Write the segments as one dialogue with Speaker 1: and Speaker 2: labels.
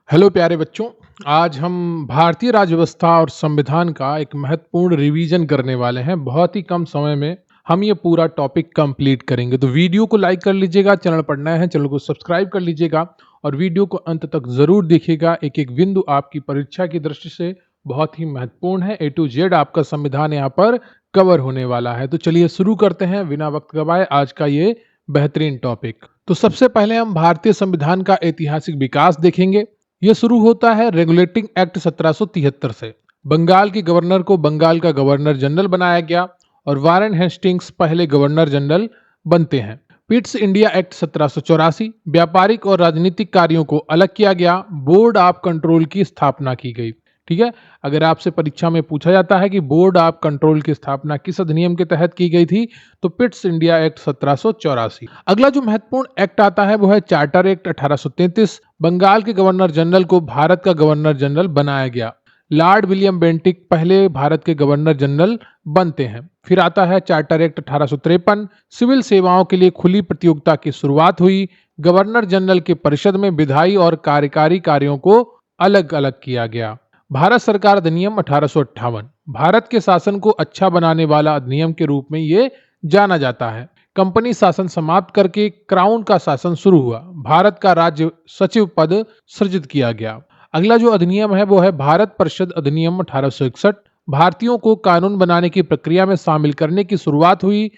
Speaker 1: Hello प्यारे बच्चों। आज हम भारतीय राज्य व्यवस्था और संविधान का एक महत्वपूर्ण रिवीजन करने वाले हैं। बहुत ही कम समय में हम ये पूरा टॉपिक कंप्लीट करेंगे। तो वीडियो को लाइक कर लीजिएगा, चैनल पर नए हैं चैनल को सब्सक्राइब कर लीजिएगा और वीडियो को अंत तक जरूर देखिएगा। एक एक बिंदु आपकी परीक्षा की दृष्टि से बहुत ही महत्वपूर्ण है। ए टू जेड आपका संविधान यहाँ पर कवर होने वाला है। तो चलिए शुरू करते हैं बिना वक्त गवाए आज का ये बेहतरीन टॉपिक। तो सबसे पहले हम भारतीय संविधान का ऐतिहासिक विकास देखेंगे। यह शुरू होता है रेगुलेटिंग एक्ट 1773 से। बंगाल के गवर्नर को बंगाल का गवर्नर जनरल बनाया गया और वारेन हेस्टिंग्स पहले गवर्नर जनरल बनते हैं। पिट्स इंडिया एक्ट 1784, व्यापारिक और राजनीतिक कार्यों को अलग किया गया। बोर्ड ऑफ कंट्रोल की स्थापना की गई। ठीक है, अगर आपसे परीक्षा में पूछा जाता है कि बोर्ड ऑफ कंट्रोल की स्थापना किस अधिनियम के तहत की गई थी, तो पिट्स इंडिया एक्ट 1784। अगला जो महत्वपूर्ण एक्ट आता है वो है चार्टर एक्ट 1833। बंगाल के गवर्नर जनरल को भारत का गवर्नर जनरल बनाया गया। लॉर्ड विलियम बेंटिक पहले भारत के गवर्नर जनरल बनते हैं। फिर आता है चार्टर एक्ट 1853। सिविल सेवाओं के लिए खुली प्रतियोगिता की शुरुआत हुई। गवर्नर जनरल के परिषद में विधायी और कार्यकारी कार्यों को अलग अलग किया गया। भारत सरकार अधिनियम 1858 भारत के शासन को अच्छा बनाने वाला अधिनियम के रूप में ये जाना जाता है। कंपनी शासन समाप्त करके क्राउन का शासन शुरू हुआ। भारत का राज्य सचिव पद सृजित किया गया। अगला जो अधिनियम है वो है भारत परिषद अधिनियम 1861। भारतीयों को कानून बनाने की प्रक्रिया में शामिल करने की शुरुआत हुई।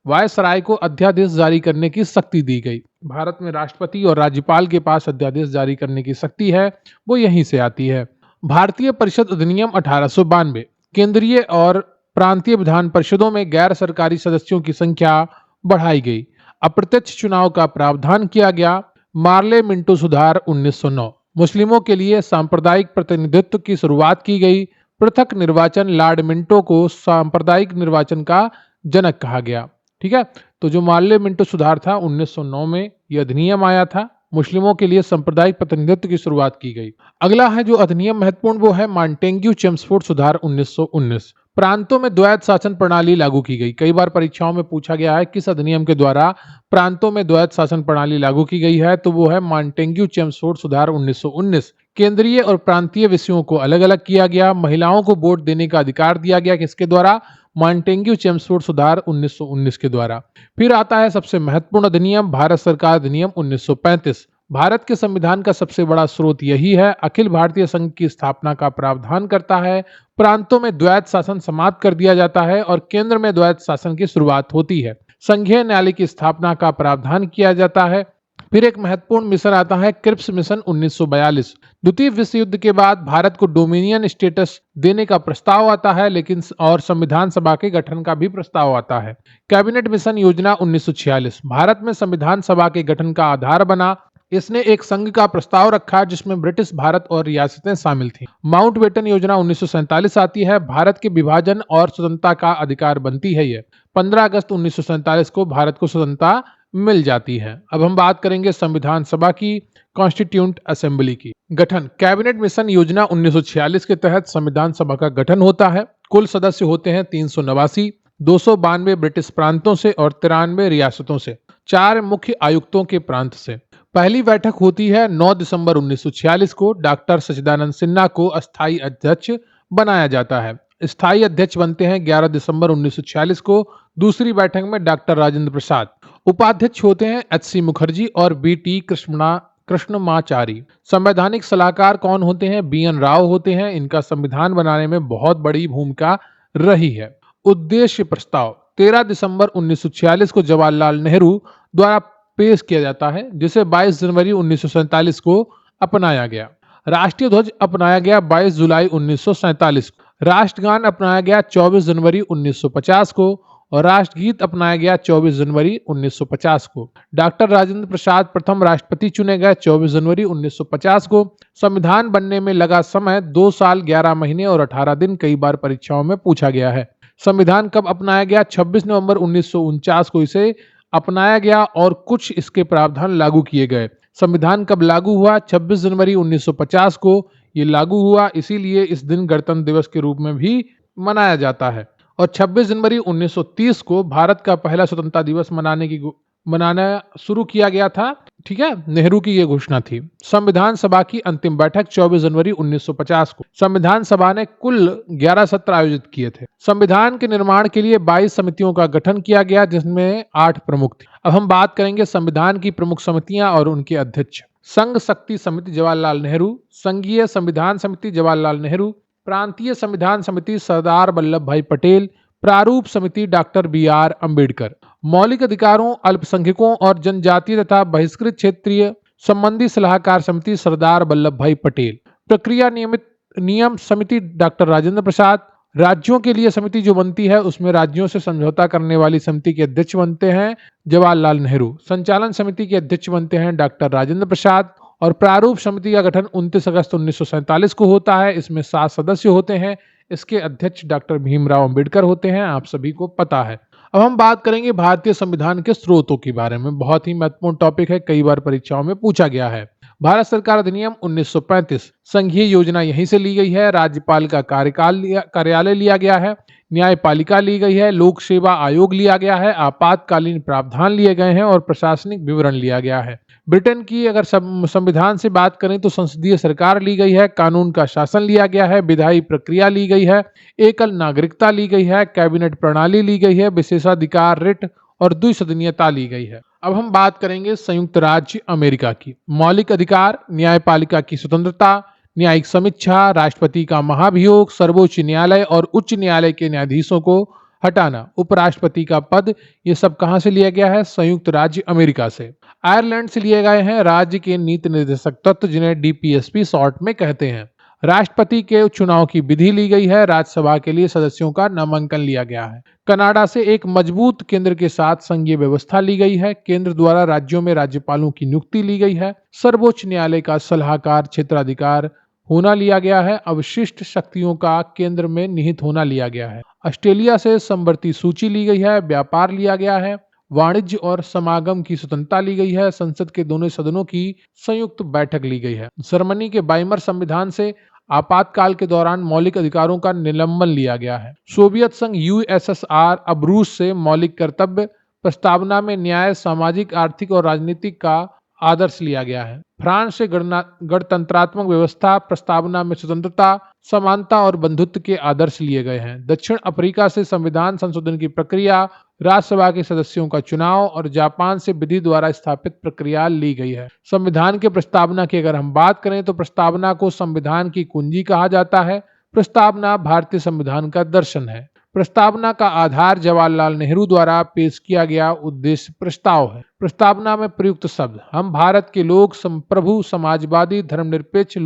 Speaker 1: वायसराय को अध्यादेश जारी करने की शक्ति दी गई। भारत में राष्ट्रपति और राज्यपाल के पास अध्यादेश जारी करने की शक्ति है, वो यहीं से आती है। भारतीय परिषद अधिनियम 1892 केंद्रीय और प्रांतीय विधान परिषदों में गैर सरकारी सदस्यों की संख्या बढ़ाई गई। अप्रत्यक्ष चुनाव का प्रावधान किया गया। मार्ले मिंटो सुधार 1909 मुस्लिमों के लिए सांप्रदायिक प्रतिनिधित्व की शुरुआत की गई। पृथक निर्वाचन लॉर्ड मिंटो को सांप्रदायिक निर्वाचन का जनक कहा गया। ठीक है, तो जो मार्ले मिंटो सुधार था 1909 में यह अधिनियम आया था। मुस्लिमों के लिए सांप्रदायिक प्रतिनिधित्व की शुरुआत की गई। अगला है जो अधिनियम महत्वपूर्ण वो है मॉन्टेग्यू चेम्सफोर्ड सुधार 1919। प्रांतों में द्वैध शासन प्रणाली लागू की गई। कई बार परीक्षाओं में पूछा गया है किस अधिनियम के द्वारा प्रांतों में द्वैध शासन प्रणाली लागू की गई है, तो वो है मॉन्टेग्यू चेम्सफोर्ड सुधार 1919। केंद्रीय और प्रांतीय विषयों को अलग अलग किया गया। महिलाओं को वोट देने का अधिकार दिया गया किसके द्वारा? मॉन्टेग्यू चेम्सफोर्ड सुधार 1919 के द्वारा। फिर आता है सबसे महत्वपूर्ण अधिनियम भारत सरकार अधिनियम 1935। भारत के संविधान का सबसे बड़ा स्रोत यही है। अखिल भारतीय संघ की स्थापना का प्रावधान करता है। प्रांतों में द्वैध शासन समाप्त कर दिया जाता है और केंद्र में द्वैध शासन की शुरुआत होती है। संघीय न्यायालय की स्थापना का प्रावधान किया जाता है। फिर एक महत्वपूर्ण मिशन आता है क्रिप्स मिशन 1942। द्वितीय विश्व युद्ध के बाद भारत को डोमिनियन स्टेटस देने का प्रस्ताव आता है, लेकिन और संविधान सभा के गठन का भी प्रस्ताव आता है। कैबिनेट मिशन योजना 1946 भारत में संविधान सभा के गठन का आधार बना। इसने एक संघ का प्रस्ताव रखा जिसमें ब्रिटिश भारत और रियासतें शामिल थीं। माउंटबेटन योजना 1947 आती है। भारत के विभाजन और स्वतंत्रता का अधिकार बनती है। ये 15 अगस्त 1947 को भारत को स्वतंत्रता मिल जाती है। अब हम बात करेंगे संविधान सभा की, कॉन्स्टिट्यूंट असेंबली की। गठन कैबिनेट मिशन योजना 1946 के तहत संविधान सभा का गठन होता है। कुल सदस्य होते हैं 389, 292 ब्रिटिश प्रांतों से और 93 रियासतों से, 4 मुख्य आयुक्तों के प्रांत से। पहली बैठक होती है 9 दिसंबर 1946 को। डॉक्टर सच्चिदानंद सिन्हा को अस्थायी अध्यक्ष बनाया जाता है। स्थायी अध्यक्ष बनते हैं 11 दिसंबर 1946 को। दूसरी बैठक में डॉक्टर राजेंद्र प्रसाद। उपाध्यक्ष होते हैं एच.सी. मुखर्जी और बी.टी. कृष्णमाचारी। संवैधानिक सलाहकार कौन होते हैं? बी.एन. राव होते हैं। इनका संविधान बनाने में बहुत बड़ी भूमिका रही है। उद्देश्य प्रस्ताव 13 दिसंबर 1946 को जवाहरलाल नेहरू द्वारा पेश किया जाता है, जिसे 22 जनवरी 1947 को अपनाया गया। राष्ट्रीय ध्वज अपनाया गया 22 जुलाई 1947 को। राष्ट्रगान अपनाया गया 24 जनवरी 1950 को और राष्ट्रगीत अपनाया गया 24 जनवरी 1950 को। डॉक्टर राजेंद्र प्रसाद प्रथम राष्ट्रपति चुने गए 24 जनवरी 1950 को। संविधान बनने में लगा समय 2 साल 11 महीने और 18 दिन। कई बार परीक्षाओं में पूछा गया है। संविधान कब अपनाया गया? 26 नवंबर 1949 को इसे अपनाया गया और कुछ इसके प्रावधान लागू किए गए। संविधान कब लागू हुआ? 26 जनवरी 1950 को ये लागू हुआ। इसीलिए इस दिन गणतंत्र दिवस के रूप में भी मनाया जाता है। और 26 जनवरी 1930 को भारत का पहला स्वतंत्रता दिवस मनाना शुरू किया गया था, ठीक है, नेहरू की ये घोषणा थी। संविधान सभा की अंतिम बैठक 24 जनवरी 1950 को संविधान सभा ने कुल 11 सत्र आयोजित किए थे। संविधान के निर्माण के लिए 22 समितियों का गठन किया गया, जिसमें 8 प्रमुख थी। अब हम बात करेंगे संविधान की प्रमुख समितियां और उनके अध्यक्ष। संघ शक्ति समिति जवाहरलाल नेहरू, संघीय संविधान समिति जवाहरलाल नेहरू, प्रांतीय संविधान समिति सरदार वल्लभ भाई पटेल, प्रारूप समिति डॉक्टर बी.आर. अम्बेडकर, मौलिक अधिकारों, अल्पसंख्यकों और जनजातीय तथा बहिष्कृत क्षेत्रीय संबंधी सलाहकार समिति सरदार वल्लभ भाई पटेल, प्रक्रिया नियमित नियम समिति डॉक्टर राजेंद्र प्रसाद, राज्यों के लिए समिति जो बनती है उसमें राज्यों से समझौता करने वाली समिति के अध्यक्ष बनते हैं जवाहरलाल नेहरू, संचालन समिति के अध्यक्ष बनते हैं डॉक्टर राजेंद्र प्रसाद, और प्रारूप समिति का गठन 29 अगस्त 1947 को होता है। इसमें 7 सदस्य होते हैं। इसके अध्यक्ष डॉक्टर भीमराव अंबेडकर होते हैं, आप सभी को पता है। अब हम बात करेंगे भारतीय संविधान के स्रोतों के बारे में। बहुत ही महत्वपूर्ण टॉपिक है, कई बार परीक्षाओं में पूछा गया है। भारत सरकार अधिनियम 1935 संघीय योजना यहीं से ली गई है। राज्यपाल का कार्यालय लिया गया है। न्यायपालिका ली गई है। लोक सेवा आयोग लिया गया है। आपातकालीन प्रावधान लिए गए हैं और प्रशासनिक विवरण लिया गया है। ब्रिटेन की अगर संविधान से बात करें तो संसदीय सरकार ली गई है। कानून का शासन लिया गया है। विधायी प्रक्रिया ली गई है। एकल नागरिकता ली गई है। कैबिनेट प्रणाली ली गई है। विशेषाधिकार रिट और द्विसदनीयता ली गई है। अब हम बात करेंगे संयुक्त राज्य अमेरिका की। मौलिक अधिकार, न्यायपालिका की स्वतंत्रता, न्यायिक समीक्षा, राष्ट्रपति का महाभियोग, सर्वोच्च न्यायालय और उच्च न्यायालय के न्यायाधीशों को हटाना, उपराष्ट्रपति का पद, ये सब कहां से लिया गया है? संयुक्त राज्य अमेरिका से। आयरलैंड से लिए गए हैं राज्य के नीति निर्देशक तत्व, जिन्हें डीपीएसपी शॉर्ट में कहते हैं। राष्ट्रपति के चुनाव की विधि ली गई है। राज्यसभा के लिए सदस्यों का नामांकन लिया गया है। कनाडा से एक मजबूत केंद्र के साथ संघीय व्यवस्था ली गई है। केंद्र द्वारा राज्यों में राज्यपालों की नियुक्ति ली गई है। सर्वोच्च न्यायालय का सलाहकार क्षेत्राधिकार होना लिया गया है। अवशिष्ट शक्तियों का केंद्र में निहित होना लिया गया है। ऑस्ट्रेलिया से समवर्ती सूची ली गई है। व्यापार लिया गया है। वाणिज्य और समागम की स्वतंत्रता ली गई है। संसद के दोनों सदनों की संयुक्त बैठक ली गई है। जर्मनी के वाइमर संविधान से आपातकाल के दौरान मौलिक अधिकारों का निलंबन लिया गया है। सोवियत संघ यूएसएसआर अब रूस से मौलिक कर्तव्य प्रस्तावना में न्याय, सामाजिक, आर्थिक और राजनीतिक का आदर्श लिया गया है। फ्रांस से गणतंत्रात्मक व्यवस्था प्रस्तावना में स्वतंत्रता, समानता और बंधुत्व के आदर्श लिए गए हैं। दक्षिण अफ्रीका से संविधान संशोधन की प्रक्रिया, राज्यसभा के सदस्यों का चुनाव और जापान से विधि द्वारा स्थापित प्रक्रिया ली गई है। संविधान के प्रस्तावना की अगर हम बात करें तो प्रस्तावना को संविधान की कुंजी कहा जाता है। प्रस्तावना भारतीय संविधान का दर्शन है। प्रस्तावना का आधार जवाहरलाल नेहरू द्वारा पेश किया गया उद्देश्य प्रस्ताव है। प्रस्तावना में प्रयुक्त शब्द: हम भारत के लोग, संप्रभु, समाजवादी, धर्मनिरपेक्ष,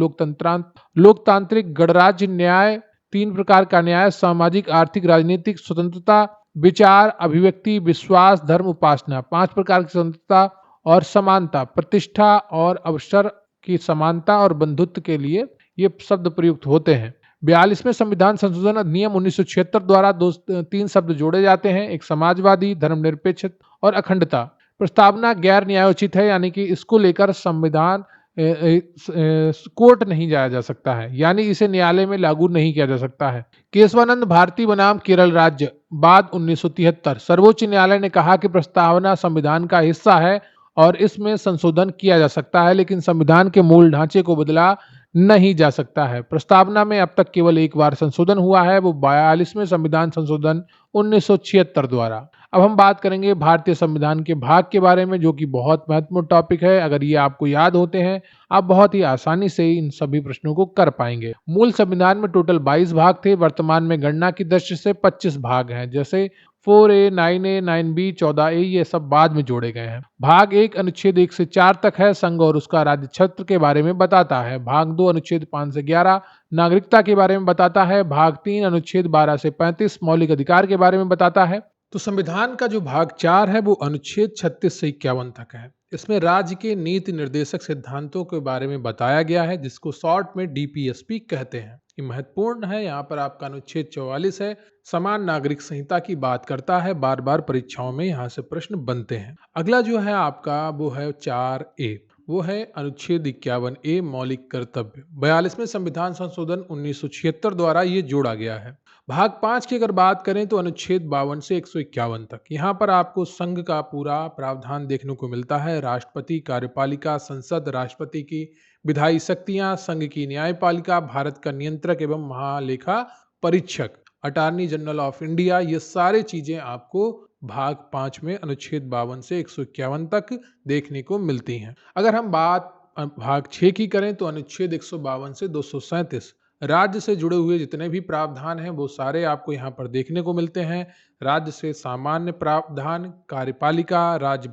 Speaker 1: लोकतांत्रिक, गणराज्य, न्याय, 3 प्रकार का न्याय, सामाजिक, आर्थिक, राजनीतिक स्वतंत्रता, विचार, अभिव्यक्ति, विश्वास, धर्म, उपासना, 5 प्रकार की स्वतंत्रता और समानता, प्रतिष्ठा और अवसर की समानता और बंधुत्व के लिए ये शब्द प्रयुक्त होते हैं। 42वें संविधान संशोधन अधिनियम 1976 द्वारा 3 शब्द जोड़े जाते हैं, एक समाजवादी, धर्मनिरपेक्ष और अखंडता। प्रस्तावना गैर न्यायोचित है, यानी कि इसको लेकर संविधान कोर्ट नहीं जाया जा सकता है, यानी इसे न्यायालय में लागू नहीं किया जा सकता है। केशवानंद भारती बनाम केरल राज्य बाद 1973। सर्वोच्च न्यायालय ने कहा कि प्रस्तावना संविधान का हिस्सा है और इसमें संशोधन किया जा सकता है, लेकिन संविधान के मूल ढांचे को बदला नहीं जा सकता है। प्रस्तावना में अब तक केवल एक बार संशोधन हुआ है, वो 42वें संविधान संशोधन 1976 द्वारा। अब हम बात करेंगे भारतीय संविधान के भाग के बारे में, जो कि बहुत महत्वपूर्ण टॉपिक है। अगर ये आपको याद होते हैं, आप बहुत ही आसानी से इन सभी प्रश्नों को कर पाएंगे। मूल संविधान में टोटल 22 भाग थे। वर्तमान में गणना की दृष्टि से 25 भाग हैं, जैसे 4A, 9A, 9B, 14A, ये सब बाद में जोड़े गए हैं। भाग 1 अनुच्छेद 1 से 4 तक है, संघ और उसका राज्य क्षेत्र के बारे में बताता है। भाग 2 अनुच्छेद 5 से 11 नागरिकता के बारे में बताता है। भाग 3 अनुच्छेद 12 से 35 मौलिक अधिकार के बारे में बताता है। तो संविधान का जो भाग 4 है वो अनुच्छेद 36 से 51 तक है। इसमें राज्य के नीति निर्देशक सिद्धांतों के बारे में बताया गया है, जिसको शॉर्ट में डीपीएसपी कहते हैं। ये महत्वपूर्ण है। यहाँ पर आपका अनुच्छेद 44 है, समान नागरिक संहिता की बात करता है। बार बार परीक्षाओं में यहाँ से प्रश्न बनते हैं। अगला जो है आपका वो है 4A, वो है अनुच्छेद 51A मौलिक कर्तव्य। 42वें संविधान संशोधन 1976 द्वारा ये जोड़ा गया है। भाग 5 की अगर बात करें तो अनुच्छेद 52 से 151 तक यहाँ पर आपको संघ का पूरा प्रावधान देखने को मिलता है। राष्ट्रपति, कार्यपालिका, संसद, राष्ट्रपति की विधायी शक्तियां, संघ की न्यायपालिका, भारत का नियंत्रक एवं महालेखा परीक्षक, अटॉर्नी जनरल ऑफ इंडिया, ये सारी चीजें आपको भाग 5 में अनुच्छेद 52 से 151 तक देखने को मिलती हैं। अगर हम बात भाग 6 की करें तो अनुच्छेद 152 से 237 राज्य से जुड़े हुए जितने भी प्रावधान हैं वो सारे आपको यहाँ पर देखने को मिलते हैं। राज्य से सामान्य प्रावधान, कार्यपालिका, राज्य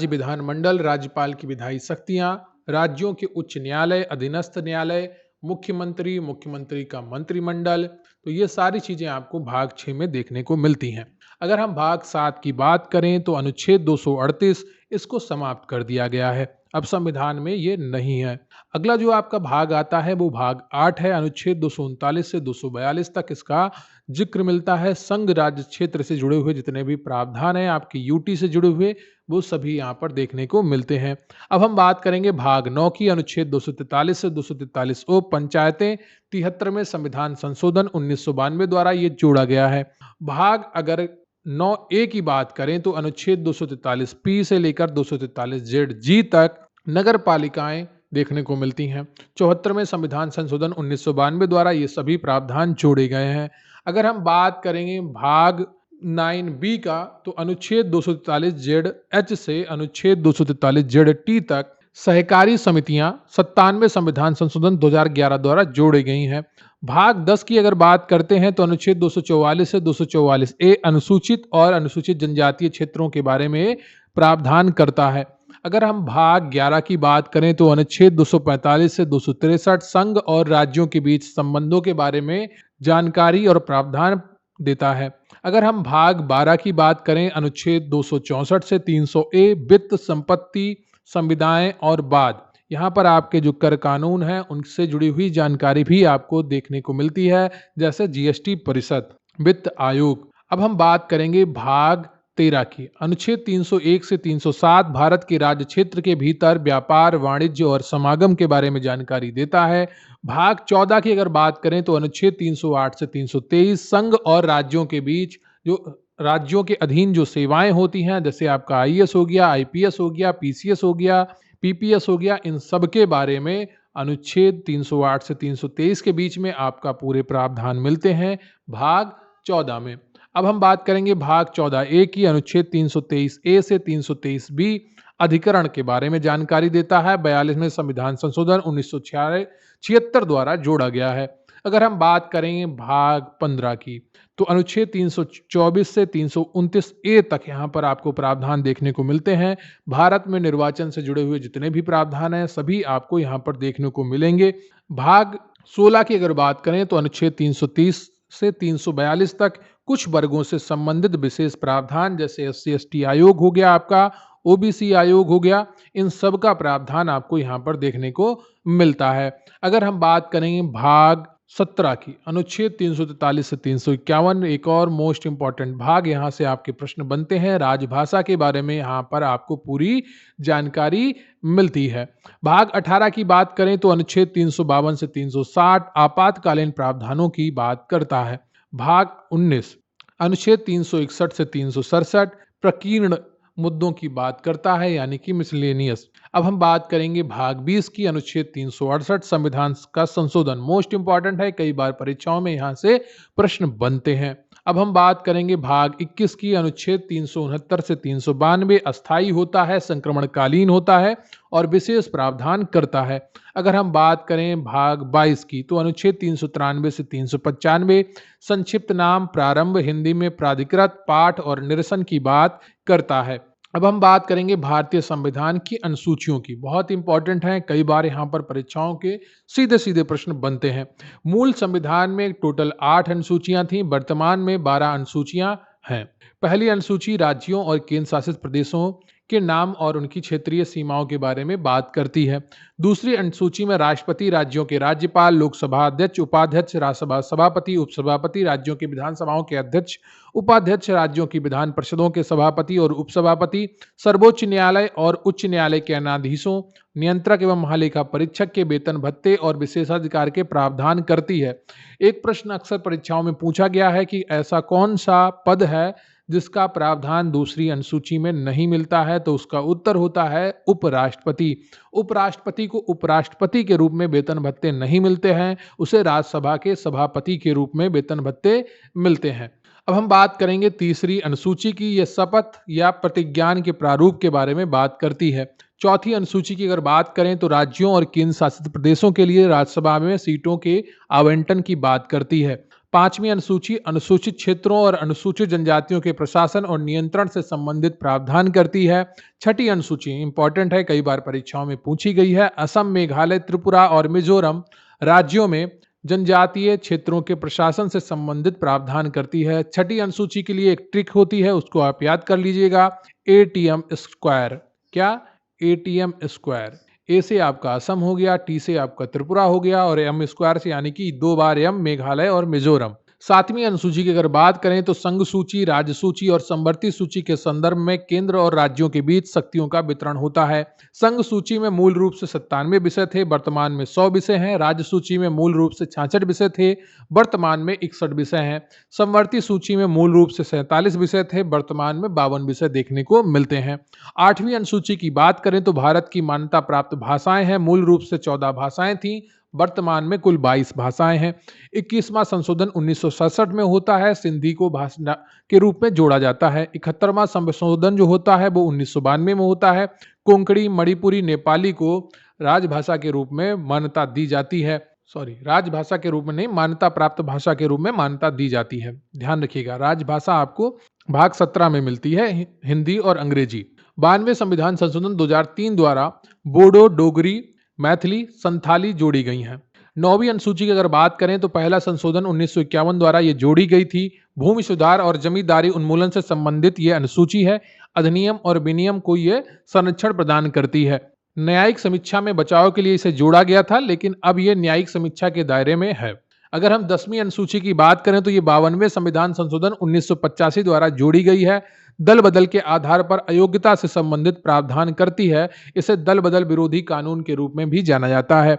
Speaker 1: विधानमंडल, राज्यपाल की विधायी शक्तियां, राज्यों के उच्च न्यायालय, अधीनस्थ न्यायालय, मुख्यमंत्री, मुख्यमंत्री का मंत्रिमंडल, तो ये सारी चीजें आपको भाग 6 में देखने को मिलती हैं। अगर हम भाग 7 की बात करें तो अनुच्छेद 238 इसको समाप्त कर दिया गया है, अब संविधान में ये नहीं है। अगला जो आपका भाग आता है वो भाग 8 है। अनुच्छेद 239 से 242 तक इसका जिक्र मिलता है। संघ राज्य क्षेत्र से जुड़े हुए जितने भी प्रावधान हैं आपके यूटी से जुड़े हुए वो सभी यहाँ पर देखने को मिलते हैं। अब हम बात करेंगे भाग 9 की। अनुच्छेद 243 से 243 ओ पंचायतें, 73वें संविधान संशोधन 1992 द्वारा ये जोड़ा गया है। भाग अगर 9A की बात करें तो अनुच्छेद 243P से लेकर 243ZG तक नगर पालिकाएं देखने को मिलती हैं। 74वें संविधान संशोधन 1992 द्वारा ये सभी प्रावधान जोड़े गए हैं। अगर हम बात करेंगे भाग 9B का तो अनुच्छेद 243ZH से अनुच्छेद 243ZT तक सहकारी समितियां 97वें संविधान संशोधन 2011 द्वारा जोड़ी गई हैं। भाग 10 की अगर बात करते हैं तो अनुच्छेद 244 से 244A अनुसूचित और अनुसूचित जनजातीय क्षेत्रों के बारे में प्रावधान करता है। अगर हम भाग 11 की बात करें तो अनुच्छेद 245 से 263 संघ और राज्यों के बीच संबंधों के बारे में जानकारी और प्रावधान देता है। अगर हम भाग 12 की बात करें अनुच्छेद 264 से 300A वित्त, संपत्ति, संविदाएं और बाद, यहाँ पर आपके जो कर कानून हैं उनसे जुड़ी हुई जानकारी भी आपको देखने को मिलती है, जैसे जीएसटी परिषद, वित्त आयोग। अब हम बात करेंगे भाग 13 की। अनुच्छेद 301 से 307 भारत के राज्य क्षेत्र के भीतर व्यापार, वाणिज्य और समागम के बारे में जानकारी देता है। भाग 14 की अगर बात करें तो अनुच्छेद 308 से 323 संघ और राज्यों के बीच जो राज्यों के अधीन जो सेवाएं होती हैं, जैसे आपका आईएएस हो गया, आईपीएस हो गया, पीसीएस हो गया, पीपीएस हो गया, इन सब के बारे में अनुच्छेद 308 से 323 के बीच में आपका पूरे प्रावधान मिलते हैं भाग 14 में। अब हम बात करेंगे भाग 14A की। अनुच्छेद 323A से 323B अधिकरण के बारे में जानकारी देता है। 42वें संविधान संशोधन 1976 द्वारा जोड़ा गया है। अगर हम बात करेंगे भाग 15 की तो अनुच्छेद 324 से 329A तक यहाँ पर आपको प्रावधान देखने को मिलते हैं। भारत में निर्वाचन से जुड़े हुए जितने भी प्रावधान हैं सभी आपको यहाँ पर देखने को मिलेंगे। भाग 16 की अगर बात करें तो अनुच्छेद 330 से 342 तक कुछ वर्गों से संबंधित विशेष प्रावधान, जैसे SC/ST आयोग हो गया, आपका OBC आयोग हो गया, इन सब का प्रावधान आपको यहाँ पर देखने को मिलता है। अगर हम बात करेंगे भाग 17 की, अनुच्छेद 343 से 351 एक और मोस्ट इंपॉर्टेंट भाग, यहाँ से आपके प्रश्न बनते हैं। राजभाषा के बारे में यहाँ पर आपको पूरी जानकारी मिलती है। भाग 18 की बात करें तो अनुच्छेद 352 से 360 आपातकालीन प्रावधानों की बात करता है। भाग 19 अनुच्छेद 361 से 367 प्रकीर्ण मुद्दों की बात करता है, यानी कि मिसलेनियस। अब हम बात करेंगे भाग 20 की। अनुच्छेद 368 संविधान का संशोधन मोस्ट इंपॉर्टेंट है, कई बार परीक्षाओं में यहां से प्रश्न बनते हैं। अब हम बात करेंगे भाग 21 की। अनुच्छेद 369 से 392 अस्थायी होता है, संक्रमणकालीन होता है और विशेष प्रावधान करता है। अगर हम बात करें भाग 22 की तो अनुच्छेद 393 से 395 संक्षिप्त नाम, प्रारंभ, हिंदी में प्राधिकृत, पाठ और निरसन की बात करता है। अब हम बात करेंगे भारतीय संविधान की अनुसूचियों की, बहुत इंपॉर्टेंट है, कई बार यहाँ पर परीक्षाओं के सीधे सीधे प्रश्न बनते हैं। मूल संविधान में टोटल 8 अनुसूचियां थीं, वर्तमान में 12 अनुसूचियां हैं। पहली अनुसूची राज्यों और केंद्र शासित प्रदेशों के नाम और उनकी क्षेत्रीय सीमाओं के बारे में बात करती है। दूसरी अनुसूची में राष्ट्रपति, राज्यों के राज्यपाल, लोकसभा अध्यक्ष, उपाध्यक्ष, राज्यसभा सभापति, उपसभापति, राज्यों की विधानसभाओं के अध्यक्ष, उपाध्यक्ष, राज्यों की विधान परिषदों के सभापति और उपसभापति, सर्वोच्च न्यायालय और उच्च न्यायालय के न्यायाधीशों, नियंत्रक एवं महालेखा परीक्षक के वेतन भत्ते और विशेषाधिकार के प्रावधान करती है। एक प्रश्न अक्सर परीक्षाओं में पूछा गया है कि ऐसा कौन सा पद है जिसका प्रावधान दूसरी अनुसूची में नहीं मिलता है, तो उसका उत्तर होता है उपराष्ट्रपति। उपराष्ट्रपति को उपराष्ट्रपति के रूप में वेतन भत्ते नहीं मिलते हैं, उसे राज्यसभा के सभापति के रूप में वेतन भत्ते मिलते हैं। अब हम बात करेंगे तीसरी अनुसूची की। यह शपथ या प्रतिज्ञान के प्रारूप के बारे में बात करती है। चौथी अनुसूची की अगर बात करें तो राज्यों और केंद्र शासित प्रदेशों के लिए राज्यसभा में सीटों के आवंटन की बात करती है। पांचवी अनुसूची अनुसूचित क्षेत्रों और अनुसूचित जनजातियों के प्रशासन और नियंत्रण से संबंधित प्रावधान करती है। छठी अनुसूची इंपॉर्टेंट है, कई बार परीक्षाओं में पूछी गई है। असम, मेघालय, त्रिपुरा और मिजोरम राज्यों में जनजातीय क्षेत्रों के प्रशासन से संबंधित प्रावधान करती है। छठी अनुसूची के लिए एक ट्रिक होती है, उसको आप याद कर लीजिएगा, एटीएम स्क्वायर। क्या? ATM square. ए से आपका असम हो गया, टी से आपका त्रिपुरा हो गया और एम स्क्वायर से यानी कि 2 बार एम मेघालय और मिजोरम। सातवीं अनुसूची की अगर बात करें तो संघ सूची, राज्य सूची और समवर्ती सूची के संदर्भ में केंद्र और राज्यों के बीच शक्तियों का वितरण होता है। संघ सूची में मूल रूप से 97 विषय थे, वर्तमान में 100 विषय हैं। राज्य सूची में मूल रूप से 66 विषय थे, वर्तमान में 61 विषय हैं। समवर्ती सूची में मूल रूप से 47 विषय थे, वर्तमान में 52 विषय देखने को मिलते हैं। आठवीं अनुसूची की बात करें तो भारत की मान्यता प्राप्त भाषाएं हैं, मूल रूप से 14 भाषाएं थीं, वर्तमान में कुल 22 भाषाएं हैं। 21वां संशोधन 1967 में होता है, सिंधी को भाषा के रूप में जोड़ा जाता है। 71वां संशोधन जो होता है वो 1992 में होता है। कोंकणी, मणिपुरी, नेपाली को राजभाषा के रूप में मान्यता दी जाती है। राजभाषा के रूप में नहीं, मान्यता प्राप्त भाषा के रूप में मान्यता दी जाती है। ध्यान रखिएगा, राजभाषा आपको भाग 17 में मिलती है, हिंदी और अंग्रेजी। 92वें संविधान संशोधन 2003 द्वारा बोडो, डोगरी, मैथिली, संथाली जोड़ी गई हैं। 9वीं अनुसूची की अगर बात करें तो पहला संशोधन 1951 द्वारा ये जोड़ी गई थी। भूमि सुधार और जमींदारी उन्मूलन से संबंधित ये अनुसूची है। अधिनियम और विनियम को ये संरक्षण प्रदान करती है। न्यायिक समीक्षा में बचाव के लिए इसे जोड़ा गया था, लेकिन अब ये न्यायिक समीक्षा के दायरे में है। अगर हम 10वीं अनुसूची की बात करें तो ये 52वें संविधान संशोधन 1985 द्वारा जोड़ी गई है। दल बदल के आधार पर अयोग्यता से संबंधित प्रावधान करती है। इसे दल बदल विरोधी कानून के रूप में भी जाना जाता है।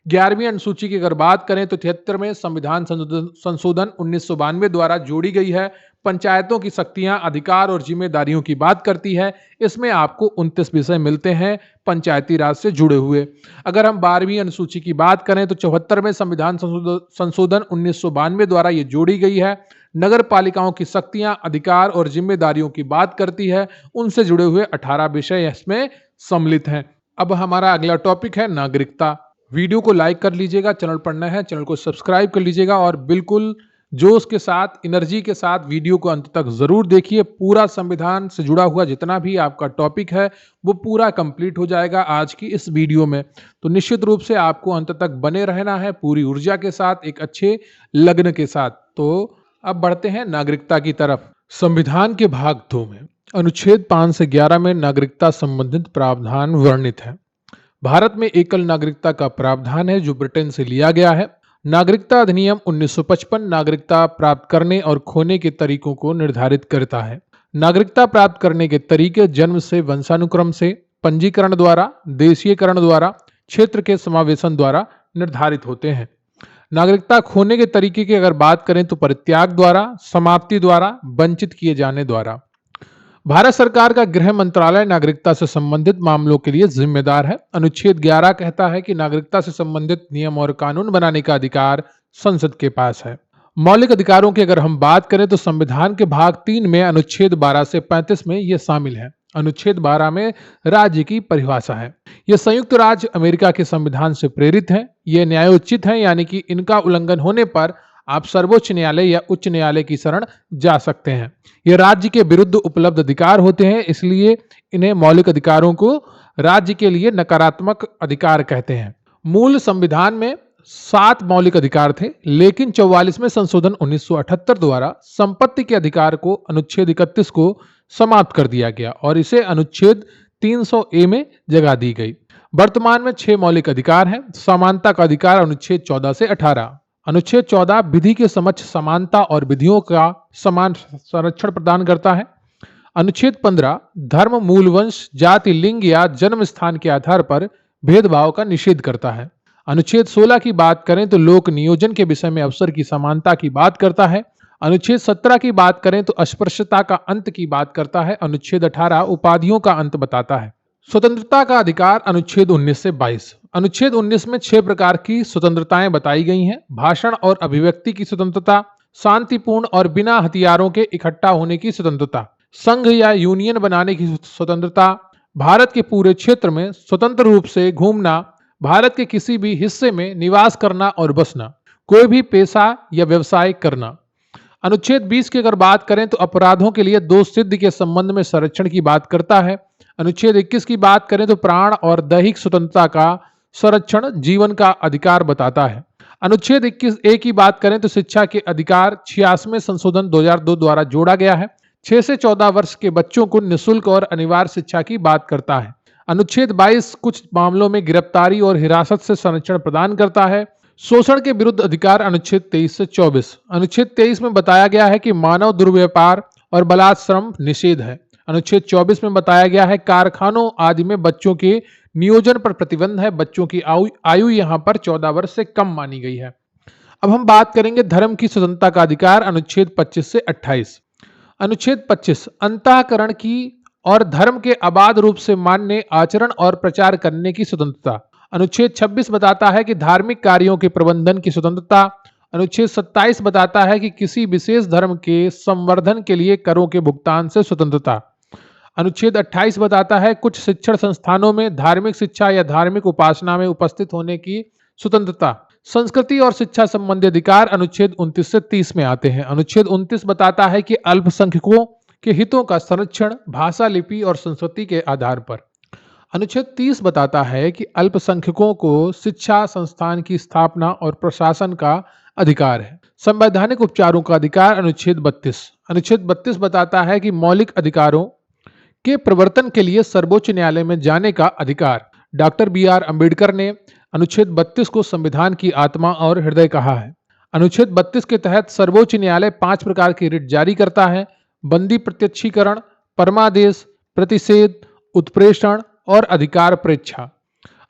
Speaker 1: 11वीं अनुसूची की अगर बात करें तो 73वें संविधान संशोधन 1992 द्वारा जोड़ी गई है। पंचायतों की शक्तियां, अधिकार और जिम्मेदारियों की बात करती है। इसमें आपको 29 विषय मिलते हैं पंचायती राज से जुड़े हुए। अगर हम 12वीं अनुसूची की बात करें तो 74वें संविधान संशोधन 1992 द्वारा ये जोड़ी गई है। नगर पालिकाओं की शक्तियां, अधिकार और जिम्मेदारियों की बात करती है। उनसे जुड़े हुए 18 विषय इसमें सम्मिलित हैं। अब हमारा अगला टॉपिक है नागरिकता। वीडियो को लाइक कर लीजिएगा, चैनल पर नए हैं चैनल को सब्सक्राइब कर लीजिएगा और बिल्कुल जोश के साथ, एनर्जी के साथ वीडियो को अंत तक जरूर देखिए। पूरा संविधान से जुड़ा हुआ जितना भी आपका टॉपिक है वो पूरा कंप्लीट हो जाएगा आज की इस वीडियो में। तो निश्चित रूप से आपको अंत तक बने रहना है पूरी ऊर्जा के साथ, एक अच्छे लग्न के साथ। तो अब बढ़ते हैं नागरिकता की तरफ। संविधान के भाग 2 में अनुच्छेद 5 से 11 में नागरिकता संबंधित प्रावधान वर्णित है। भारत में एकल नागरिकता का प्रावधान है जो ब्रिटेन से लिया गया है। नागरिकता अधिनियम 1955 नागरिकता प्राप्त करने और खोने के तरीकों को निर्धारित करता है। नागरिकता प्राप्त करने के तरीके जन्म से, वंशानुक्रम से, पंजीकरण द्वारा, देशीयकरण द्वारा, क्षेत्र के समावेशन द्वारा निर्धारित होते हैं। नागरिकता खोने के तरीके की अगर बात करें तो परित्याग द्वारा, समाप्ति द्वारा, वंचित किए जाने द्वारा। भारत सरकार का गृह मंत्रालय नागरिकता से संबंधित मामलों के लिए जिम्मेदार है। अनुच्छेद 11 कहता है कि नागरिकता से संबंधित नियम और कानून बनाने का अधिकार संसद के पास है। मौलिक अधिकारों की अगर हम बात करें तो संविधान के भाग 3 में अनुच्छेद 12 से 35 में ये शामिल है। अनुच्छेद 12 में राज्य की परिभाषा है। यह संयुक्त राज्य अमेरिका के संविधान से प्रेरित है। ये न्यायोचित है, यानी कि इनका उल्लंघन होने पर आप सर्वोच्च न्यायालय या उच्च न्यायालय की शरण जा सकते हैं। ये राज्य के विरुद्ध उपलब्ध अधिकार होते हैं, इसलिए इन्हें मौलिक अधिकारों को राज्य के लिए नकारात्मक अधिकार कहते हैं। मूल संविधान में 7 मौलिक अधिकार थे, लेकिन 44वें संशोधन 1978 द्वारा संपत्ति के अधिकार को अनुच्छेद 31 को समाप्त कर दिया गया और इसे अनुच्छेद 300 ए में जगह दी गई। वर्तमान में 6 मौलिक अधिकार हैं। समानता का अधिकार अनुच्छेद 14 से 18। अनुच्छेद 14 विधि के समक्ष समानता और विधियों का समान संरक्षण प्रदान करता है। अनुच्छेद 15 धर्म, मूल वंश, जाति, लिंग या जन्म स्थान के आधार पर भेदभाव का निषेध करता है। अनुच्छेद 16 की बात करें तो लोक नियोजन के विषय में अवसर की समानता की बात करता है। अनुच्छेद 17 की बात करें तो अस्पृश्यता का अंत की बात करता है। अनुच्छेद 18 उपाधियों का अंत बताता है। स्वतंत्रता का अधिकार अनुच्छेद 19 से 22। अनुच्छेद 19 में 6 प्रकार की स्वतंत्रताएं बताई गई हैं। भाषण और अभिव्यक्ति की स्वतंत्रता, शांतिपूर्ण और बिना हथियारों के इकट्ठा होने की स्वतंत्रता, संघ या यूनियन बनाने की स्वतंत्रता, भारत के पूरे क्षेत्र में स्वतंत्र रूप से घूमना, भारत के किसी भी हिस्से में निवास करना और बसना, कोई भी पेशा या व्यवसाय करना। अनुच्छेद 20 की अगर बात करें तो अपराधों के लिए दोष सिद्धि के संबंध में संरक्षण की बात करता है। अनुच्छेद 21 की बात करें तो प्राण और दैहिक स्वतंत्रता का संरक्षण जीवन का अधिकार बताता है। अनुच्छेद 21 ए की बात करें तो शिक्षा के अधिकार 86वें संशोधन 2002 द्वारा जोड़ा गया है। 6 से 14 वर्ष के बच्चों को निःशुल्क और अनिवार्य शिक्षा की बात करता है। अनुच्छेद 22 कुछ मामलों में गिरफ्तारी और हिरासत से संरक्षण प्रदान करता है। शोषण के विरुद्ध अधिकार अनुच्छेद 23 से 24। अनुच्छेद 23 में बताया गया है कि मानव दुर्व्यापार और बलात्श्रम निषेध है। अनुच्छेद 24 में बताया गया है कारखानों आदि में बच्चों के नियोजन पर प्रतिबंध है। बच्चों की आयु यहाँ पर 14 वर्ष से कम मानी गई है। अब हम बात करेंगे धर्म की स्वतंत्रता का अधिकार अनुच्छेद 25 से 28। अनुच्छेद 25 अंतःकरण की और धर्म के अबाध रूप से मान्य आचरण और प्रचार करने की स्वतंत्रता। अनुच्छेद 26 बताता है कि धार्मिक कार्यों के प्रबंधन की स्वतंत्रता। अनुच्छेद 27 बताता है कि किसी विशेष धर्म के संवर्धन के लिए करों के भुगतान से स्वतंत्रता। अनुच्छेद 28 बताता है कुछ शिक्षण संस्थानों में धार्मिक शिक्षा या धार्मिक उपासना में उपस्थित होने की स्वतंत्रता। संस्कृति और शिक्षा संबंधी अधिकार अनुच्छेद 29 से 30 में आते हैं। अनुच्छेद 29 बताता है कि अल्पसंख्यकों के हितों का संरक्षण भाषा, लिपि और संस्कृति के आधार पर। अनुच्छेद 30 बताता है कि अल्पसंख्यकों को शिक्षा संस्थान की स्थापना और प्रशासन का अधिकार है। संवैधानिक उपचारों का अधिकार अनुच्छेद 32। अनुच्छेद 32 बताता है कि मौलिक अधिकारों के प्रवर्तन के लिए सर्वोच्च न्यायालय में जाने का अधिकार। Doctor B R. अम्बेडकर ने अनुच्छेद 32 को संविधान की आत्मा और हृदय कहा है। अनुच्छेद 32 के तहत सर्वोच्च न्यायालय 5 प्रकार की रिट जारी करता है: बंदी प्रत्यक्षीकरण, परमादेश, प्रतिषेध, उत्प्रेषण और अधिकार प्रेक्षा।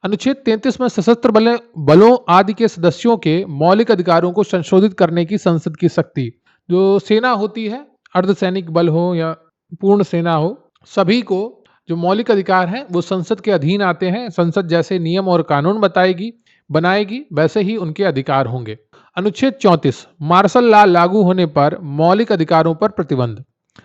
Speaker 1: अनुच्छेद 33 में सशस्त्र बलों आदि के सदस्यों के मौलिक अधिकारों को संशोधित करने की संसद की शक्ति। जो सेना होती है, अर्धसैनिक बल हो या पूर्ण सेना हो, सभी को जो मौलिक अधिकार हैं वो संसद के अधीन आते हैं। संसद जैसे नियम और कानून बनाएगी वैसे ही उनके अधिकार होंगे। अनुच्छेद 34 मार्शल लॉ लागू होने पर मौलिक अधिकारों पर प्रतिबंध।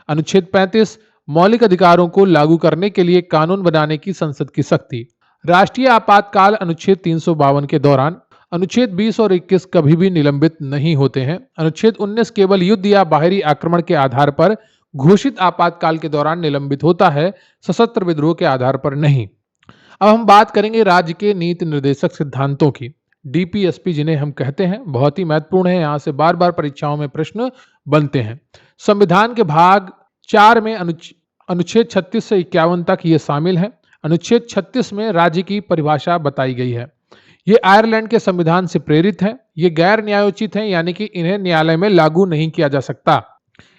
Speaker 1: अनुच्छेद 35 मौलिक अधिकारों को लागू करने के लिए कानून बनाने की संसद की शक्ति। राष्ट्रीय आपातकाल अनुच्छेद 352 के दौरान। अनुच्छेद 20 और 21 कभी भी निलंबित नहीं होते हैं। अनुच्छेद 19 केवल युद्ध या बाहरी आक्रमण के आधार पर घोषित आपातकाल के दौरान निलंबित होता है, सशस्त्र विद्रोह के आधार पर नहीं। अब हम बात करेंगे राज्य के नीति निर्देशक सिद्धांतों की। डीपीएसपी जिन्हें हम कहते हैं, बहुत ही महत्वपूर्ण है, यहाँ से बार बार परीक्षाओं में प्रश्न बनते हैं। संविधान के भाग 4 में अनुच्छेद 36 से 51 तक ये शामिल है। अनुच्छेद 36 में राज्य की परिभाषा बताई गई है। ये आयरलैंड के संविधान से प्रेरित है। ये गैर न्यायोचित है, यानी कि इन्हें न्यायालय में लागू नहीं किया जा सकता।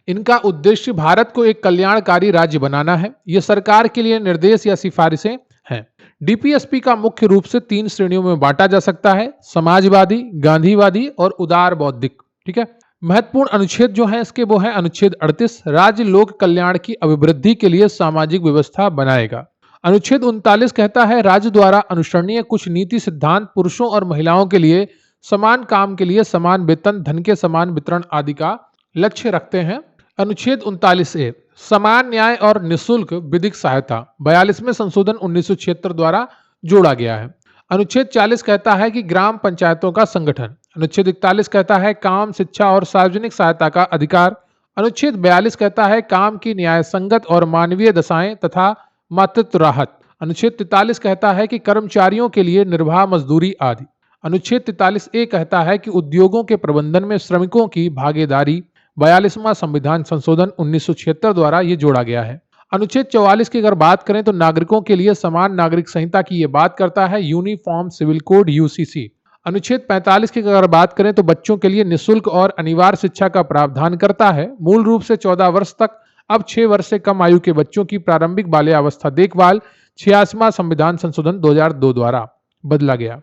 Speaker 1: इनका उद्देश्य भारत को एक कल्याणकारी राज्य बनाना है। ये सरकार के लिए निर्देश या सिफारिशें हैं। डीपीएसपी का मुख्य रूप से 3 श्रेणियों में बांटा जा सकता है: समाजवादी, गांधीवादी और उदार बौद्धिक। ठीक है। महत्वपूर्ण अनुच्छेद जो है इसके वो है अनुच्छेद 38 राज्य लोक कल्याण की अभिवृद्धि के लिए सामाजिक व्यवस्था बनाएगा। अनुच्छेद 39 कहता है राज्य द्वारा अनुसरणीय कुछ नीति सिद्धांत पुरुषों और महिलाओं के लिए समान काम के लिए समान वेतन, धन के समान वितरण आदि का लक्ष्य रखते हैं। अनुच्छेद 39A समान न्याय और निःशुल्क विधिक सहायता 42वें संशोधन 1976 द्वारा जोड़ा गया है। अनुच्छेद 40 कहता है कि ग्राम पंचायतों का संगठन। अनुच्छेद 41 कहता है काम, शिक्षा और सार्वजनिक सहायता का अधिकार। अनुच्छेद 42 कहता है काम की न्याय संगत और मानवीय दशाएं तथा मातृत्व राहत। अनुच्छेद 43 कहता है कि कर्मचारियों के लिए निर्वाह मजदूरी आदि। अनुच्छेद 43A कहता है कि उद्योगों के प्रबंधन में श्रमिकों की भागीदारी। 42वां संविधान संशोधन 1976 द्वारा ये जोड़ा गया है। अनुच्छेद 44 की अगर बात करें तो नागरिकों के लिए समान नागरिक संहिता की ये बात करता है, यूनिफॉर्म सिविल कोड यूसीसी। अनुच्छेद 45 की अगर बात करें तो बच्चों के लिए निःशुल्क और अनिवार्य शिक्षा का प्रावधान करता है। मूल रूप से 14 वर्ष तक, अब 6 वर्ष से कम आयु के बच्चों की प्रारंभिक बाल्यावस्था देखभाल 86वां संविधान संशोधन 2002 द्वारा बदला गया।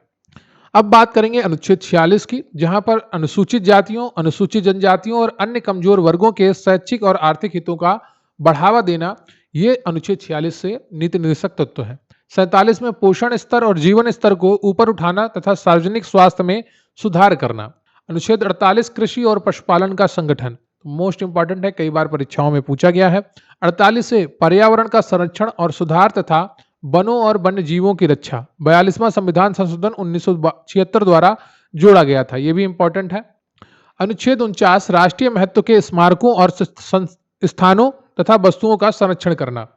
Speaker 1: अब बात करेंगे अनुच्छेद 46 की, जहां पर अनुसूचित जातियों, अनुसूचित जनजातियों और अन्य कमजोर वर्गों के शैक्षिक और आर्थिक हितों का बढ़ावा देना, ये अनुच्छेद 46 से नीति निर्देशक तत्व है। 47 में पोषण स्तर और जीवन स्तर को ऊपर उठाना तथा सार्वजनिक स्वास्थ्य में सुधार करना। अनुच्छेद 48 कृषि और पशुपालन का संगठन, मोस्ट इंपॉर्टेंट है, कई बार परीक्षाओं में पूछा गया है। 48 से पर्यावरण का संरक्षण और सुधार तथा वनों और वन्य जीवों की रक्षा 42वां संविधान संशोधन 1976 द्वारा जोड़ा गया था, यह भी इंपॉर्टेंट है। अनुच्छेद 49 राष्ट्रीय महत्व के स्मारकों और स्थानों तथा वस्तुओं का संरक्षण करना।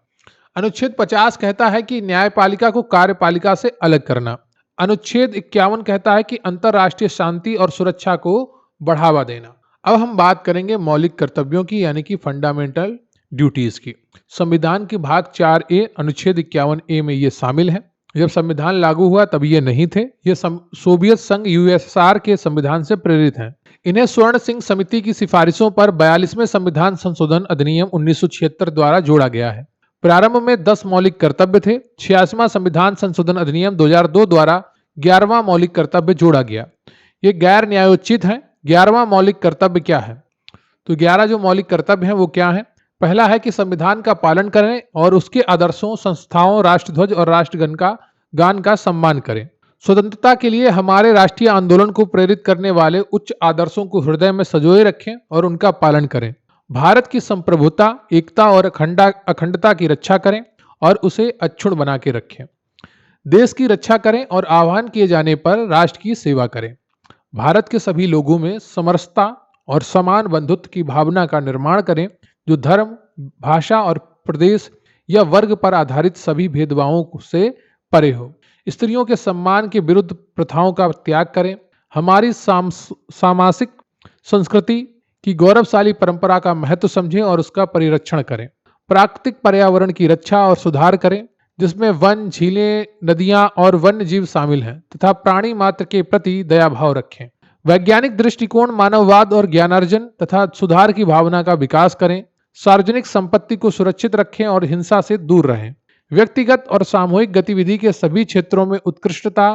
Speaker 1: अनुच्छेद 50 कहता है कि न्यायपालिका को कार्यपालिका से अलग करना। अनुच्छेद 51 कहता है कि अंतरराष्ट्रीय शांति और सुरक्षा को बढ़ावा देना। अब हम बात करेंगे मौलिक कर्तव्यों की, यानी कि फंडामेंटल ड्यूटीज की। संविधान के भाग 4A अनुच्छेद 51A में ये शामिल है। जब संविधान लागू हुआ तब ये नहीं थे। ये सोवियत संघ यूएसएसआर के संविधान से प्रेरित हैं। इन्हें स्वर्ण सिंह समिति की सिफारिशों पर 42वें संविधान संशोधन अधिनियम 1976 द्वारा जोड़ा गया है। प्रारंभ में 10 मौलिक कर्तव्य थे। 86वां संविधान संशोधन अधिनियम 2002 द्वारा 11वां मौलिक कर्तव्य जोड़ा गया। ये गैर न्यायोचित है। 11वां मौलिक कर्तव्य क्या है? तो 11 जो मौलिक कर्तव्य हैं वो क्या है? पहला है कि संविधान का पालन करें और उसके आदर्शों, संस्थाओं, राष्ट्रध्वज और राष्ट्रगान का सम्मान करें। स्वतंत्रता के लिए हमारे राष्ट्रीय आंदोलन को प्रेरित करने वाले उच्च आदर्शों को हृदय में संजोए रखें और उनका पालन करें। भारत की संप्रभुता, एकता और अखंडता की रक्षा करें और उसे अक्षुण्ण बना के रखें। देश की रक्षा करें और आह्वान किए जाने पर राष्ट्र की सेवा करें। भारत के सभी लोगों में समरसता और समान बंधुत्व की भावना का निर्माण करें, जो धर्म, भाषा और प्रदेश या वर्ग पर आधारित सभी भेदभावों से परे हो। स्त्रियों के सम्मान के विरुद्ध प्रथाओं का त्याग करें। हमारी सामाजिक संस्कृति की गौरवशाली परंपरा का महत्व समझें और उसका परिरक्षण करें। प्राकृतिक पर्यावरण की रक्षा और सुधार करें, जिसमें वन, झीलें, नदियां और वन्य जीव शामिल हैं, तथा प्राणी मात्र के प्रति दया भाव रखें। वैज्ञानिक दृष्टिकोण, मानववाद और ज्ञानार्जन तथा सुधार की भावना का विकास करें। सार्वजनिक संपत्ति को सुरक्षित रखें और हिंसा से दूर रहें। व्यक्तिगत और सामूहिक गतिविधि के सभी क्षेत्रों में उत्कृष्टता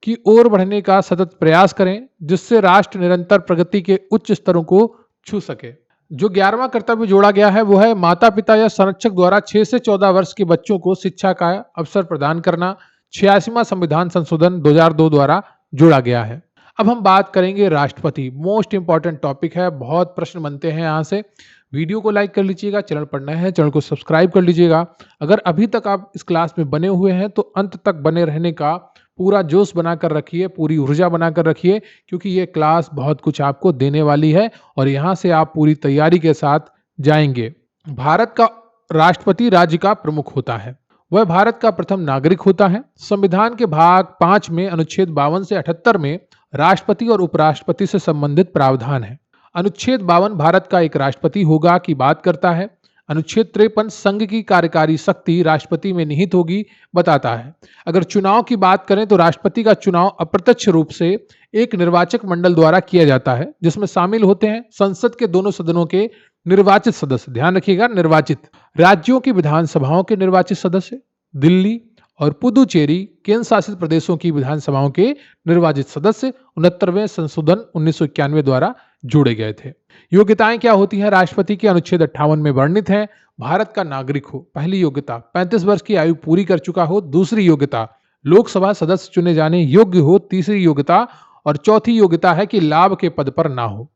Speaker 1: की ओर बढ़ने का सतत प्रयास करें, जिससे राष्ट्र निरंतर प्रगति के उच्च स्तरों को छू सके। जो 11वां कर्तव्य जोड़ा गया है वो है माता पिता या संरक्षक द्वारा 6 से 14 वर्ष के बच्चों को शिक्षा का अवसर प्रदान करना। 86वां संविधान संशोधन 2002 द्वारा जोड़ा गया है। अब हम बात करेंगे राष्ट्रपति। मोस्ट इंपॉर्टेंट टॉपिक है, बहुत प्रश्न बनते हैं यहाँ से। वीडियो को लाइक कर लीजिएगा, चैनल पर नए हैं चैनल को सब्सक्राइब कर लीजिएगा। अगर अभी तक आप इस क्लास में बने हुए हैं तो अंत तक बने रहने का पूरा जोश बनाकर रखिए, पूरी ऊर्जा बनाकर रखिए, क्योंकि ये क्लास बहुत कुछ आपको देने वाली है और यहाँ से आप पूरी तैयारी के साथ जाएंगे। भारत का राष्ट्रपति राज्य का प्रमुख होता है। वह भारत का प्रथम नागरिक होता है। संविधान के भाग 5 में अनुच्छेद 52 से 78 में राष्ट्रपति और उपराष्ट्रपति से संबंधित प्रावधान है। अनुच्छेद 52 भारत का एक राष्ट्रपति होगा की बात करता है। अनुच्छेद 53 संघ की कार्यकारी शक्ति राष्ट्रपति में निहित होगी बताता है। अगर चुनाव की बात करें तो राष्ट्रपति का चुनाव अप्रत्यक्ष रूप से एक निर्वाचक मंडल द्वारा किया जाता है, जिसमें शामिल होते हैं संसद के दोनों सदनों के निर्वाचित सदस्य, ध्यान रखिएगा निर्वाचित, राज्यों की विधानसभाओं के निर्वाचित सदस्य, दिल्ली और पुदुचेरी केंद्र शासित प्रदेशों की विधानसभाओं के निर्वाचित सदस्य 69वें संशोधन 1991 द्वारा जोड़े गए थे। योग्यताएं क्या होती हैं राष्ट्रपति की? अनुच्छेद 58 में वर्णित है। भारत का नागरिक हो, पहली योग्यता। 35 वर्ष की आयु पूरी कर चुका हो, दूसरी योग्यता। लोकसभा सदस्य चुने जाने योग्य हो, तीसरी योग्यता। और चौथी योग्यता है कि लाभ के पद पर ना हो।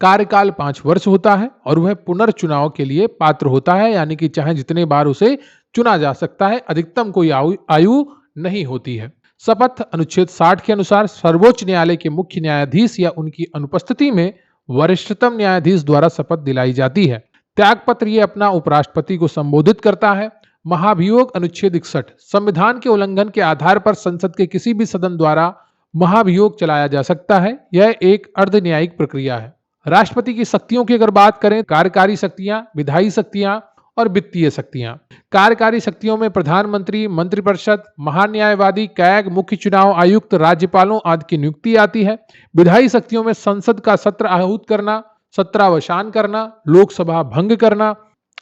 Speaker 1: कार्यकाल 5 वर्ष होता है और वह पुनर्चुनाव के लिए पात्र होता है, यानी कि चाहे जितने बार उसे चुना जा सकता है, अधिकतम कोई आयु नहीं होती है। शपथ अनुच्छेद 60 के अनुसार सर्वोच्च न्यायालय के मुख्य न्यायाधीश या उनकी अनुपस्थिति में वरिष्ठतम न्यायाधीश द्वारा शपथ दिलाई जाती है। त्यागपत्र ये अपना उपराष्ट्रपति को संबोधित करता है। महाभियोग अनुच्छेद 61 संविधान के उल्लंघन के आधार पर संसद के किसी भी सदन द्वारा महाभियोग चलाया जा सकता है। यह एक अर्ध न्यायिक प्रक्रिया है। राष्ट्रपति की शक्तियों की अगर बात करें, कार्यकारी शक्तियां, विधायी शक्तियां और वित्तीय शक्तियां। कार्यकारी शक्तियों में प्रधानमंत्री, मंत्रिपरिषद, महान्यायवादी, कैग, मुख्य चुनाव आयुक्त, राज्यपालों आदि की नियुक्ति आती है। विधायी शक्तियों में संसद का सत्र आहूत करना, सत्रावसान करना, लोकसभा भंग करना,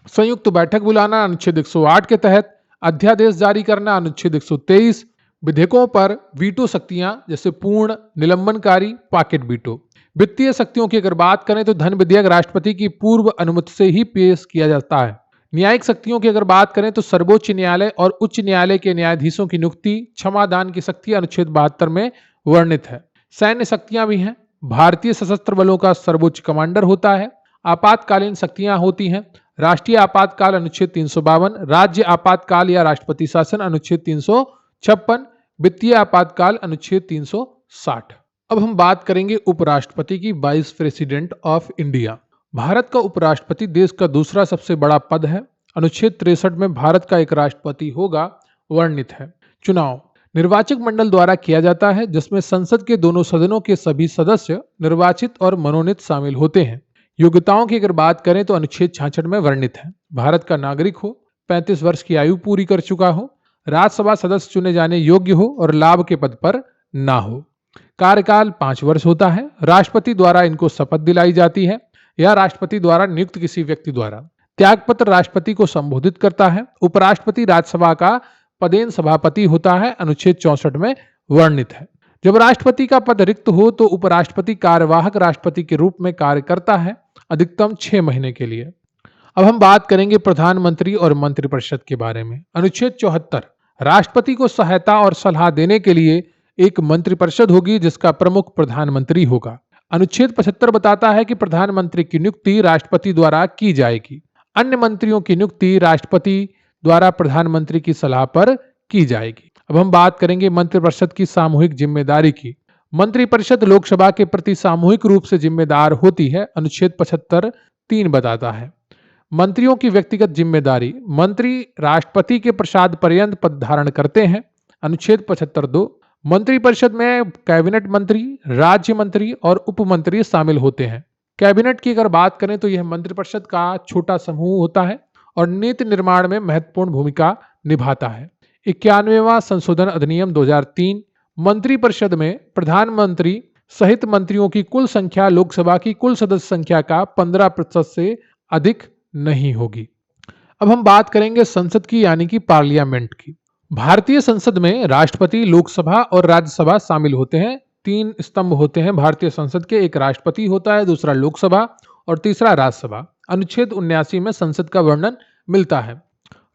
Speaker 1: संयुक्त बैठक बुलाना अनुच्छेद 108 के तहत, अध्यादेश जारी करना अनुच्छेद 123, विधेयकों पर वीटो शक्तियां जैसे पूर्ण, निलंबनकारी, पॉकेट वीटो। वित्तीय शक्तियों की अगर बात करें तो धन विधेयक राष्ट्रपति की पूर्व अनुमति से ही पेश किया जाता है। न्यायिक शक्तियों की अगर बात करें तो सर्वोच्च न्यायालय और उच्च न्यायालय के न्यायाधीशों की नियुक्ति, क्षमादान की शक्ति अनुच्छेद 72 में वर्णित है। सैन्य शक्तियां भी हैं। भारतीय सशस्त्र बलों का सर्वोच्च कमांडर होता है। आपातकालीन शक्तियां होती हैं। राष्ट्रीय आपातकाल अनुच्छेद 352, राज्य आपातकाल या राष्ट्रपति शासन अनुच्छेद 356, वित्तीय आपातकाल अनुच्छेद 360। अब हम बात करेंगे उपराष्ट्रपति की। Vice president of India. Bharat का उपराष्ट्रपति देश का दूसरा सबसे बड़ा पद है। अनुच्छेद 63 में भारत का एक राष्ट्रपति होगा वर्णित है। चुनाव निर्वाचक मंडल द्वारा किया जाता है, जिसमें संसद के दोनों सदनों के सभी सदस्य निर्वाचित और मनोनीत शामिल होते हैं। योग्यताओं की अगर बात करें तो अनुच्छेद 66 में वर्णित है। भारत का नागरिक हो, 35 वर्ष की आयु पूरी कर चुका हो, राज्यसभा सदस्य चुने जाने योग्य हो और लाभ के पद पर ना हो। कार्यकाल 5 वर्ष होता है। राष्ट्रपति द्वारा इनको शपथ दिलाई जाती है या राष्ट्रपति द्वारा नियुक्त किसी व्यक्ति द्वारा। त्यागपत्र राष्ट्रपति को संबोधित करता है। उपराष्ट्रपति राज्यसभा का पदेन सभापति होता है, अनुच्छेद 64 में वर्णित है। जब राष्ट्रपति का पद रिक्त हो तो उपराष्ट्रपति कार्यवाहक राष्ट्रपति के रूप में कार्य करता है, अधिकतम 6 महीने के लिए। अब हम बात करेंगे प्रधानमंत्री और मंत्रिपरिषद के बारे में। अनुच्छेद 74, राष्ट्रपति को सहायता और सलाह देने के लिए एक मंत्रिपरिषद होगी जिसका प्रमुख प्रधानमंत्री होगा। अनुच्छेद 75 बताता है कि प्रधानमंत्री की नियुक्ति राष्ट्रपति द्वारा की जाएगी। अन्य मंत्रियों की नियुक्ति राष्ट्रपति द्वारा प्रधानमंत्री की सलाह पर की जाएगी। अब हम बात करेंगे मंत्रिपरिषद की सामूहिक जिम्मेदारी की। मंत्रिपरिषद लोकसभा के प्रति सामूहिक रूप से जिम्मेदार होती है। अनुच्छेद 75(3) बताता है। मंत्रियों की व्यक्तिगत जिम्मेदारी। मंत्री राष्ट्रपति के प्रसाद पर्यंत पद धारण करते हैं। अनुच्छेद 75(2) मंत्रिपरिषद में कैबिनेट मंत्री, राज्य मंत्री और उप मंत्री शामिल होते हैं। कैबिनेट की अगर बात करें तो यह मंत्रिपरिषद का छोटा समूह होता है और नीति निर्माण में महत्वपूर्ण भूमिका निभाता है। 91वां संशोधन अधिनियम 2003। मंत्रिपरिषद में प्रधानमंत्री सहित मंत्रियों की कुल संख्या लोकसभा की कुल सदस्य संख्या का 15% से अधिक नहीं होगी। अब हम बात करेंगे संसद की यानी कि पार्लियामेंट की। भारतीय संसद में राष्ट्रपति, लोकसभा और राज्यसभा शामिल होते हैं। 3 स्तंभ होते हैं भारतीय संसद के। एक राष्ट्रपति होता है, दूसरा लोकसभा और तीसरा राज्यसभा। अनुच्छेद 79 में संसद का वर्णन मिलता है।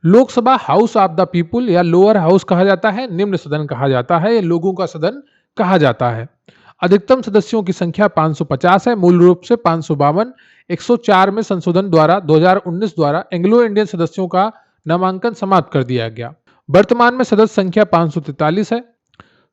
Speaker 1: Lok Sabha house of the people या लोअर हाउस कहा जाता है, निम्न सदन कहा जाता है, या लोगों का सदन कहा जाता है। अधिकतम सदस्यों की संख्या 550 है, मूल रूप से 552। 104 में संशोधन द्वारा 2019 द्वारा एंग्लो इंडियन सदस्यों का नामांकन समाप्त कर दिया गया। वर्तमान में सदस्य संख्या 543 है।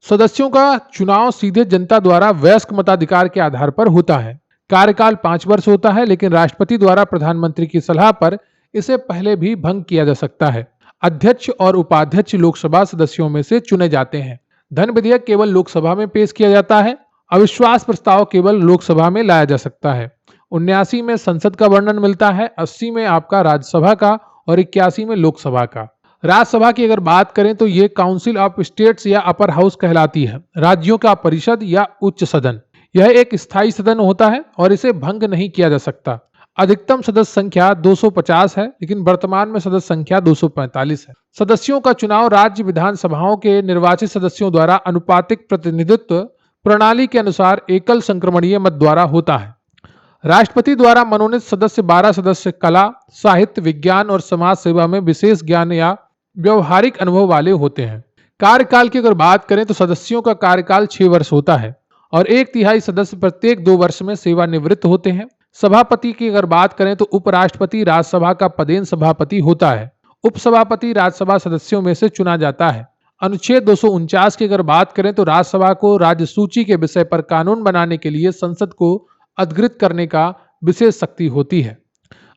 Speaker 1: सदस्यों का चुनाव सीधे जनता द्वारा वयस्क मताधिकार के आधार पर होता है। कार्यकाल 5 वर्ष होता है, लेकिन राष्ट्रपति द्वारा प्रधानमंत्री की सलाह पर इसे पहले भी भंग किया जा सकता है। अध्यक्ष और उपाध्यक्ष लोकसभा सदस्यों में से चुने जाते हैं। धन विधेयक केवल लोकसभा में पेश किया जाता है। अविश्वास प्रस्ताव केवल लोकसभा में लाया जा सकता है। 79 में संसद का वर्णन मिलता है। 80 में आपका राज्यसभा का और 81 में लोकसभा का। राज्यसभा की अगर बात करें तो ये काउंसिल ऑफ स्टेट्स या अपर हाउस कहलाती है, राज्यों का परिषद या उच्च सदन। यह एक स्थायी सदन होता है और इसे भंग नहीं किया जा सकता। अधिकतम सदस्य संख्या 250 है, लेकिन वर्तमान में सदस्य संख्या 245 है। सदस्यों का चुनाव राज्य विधानसभाओं के निर्वाचित सदस्यों द्वारा अनुपातिक प्रतिनिधित्व प्रणाली के अनुसार एकल संक्रमणीय मत द्वारा होता है। राष्ट्रपति द्वारा मनोनीत सदस्य 12 सदस्य कला, साहित्य, विज्ञान और समाज सेवा में विशेष ज्ञान या व्यवहारिक अनुभव वाले होते हैं। कार्यकाल की अगर बात करें तो सदस्यों का कार्यकाल 6 वर्ष होता है और 1/3 सदस्य प्रत्येक 2 वर्ष में सेवानिवृत्त होते हैं। सभापति की अगर बात करें तो उपराष्ट्रपति राज्यसभा का पदेन सभापति होता है। उपसभापति राज्यसभा सदस्यों में से चुना जाता है। अनुच्छेद 249 की अगर बात करें तो राज्यसभा को राज्य सूची के विषय पर कानून बनाने के लिए संसद को अधिकृत करने का विशेष शक्ति होती है।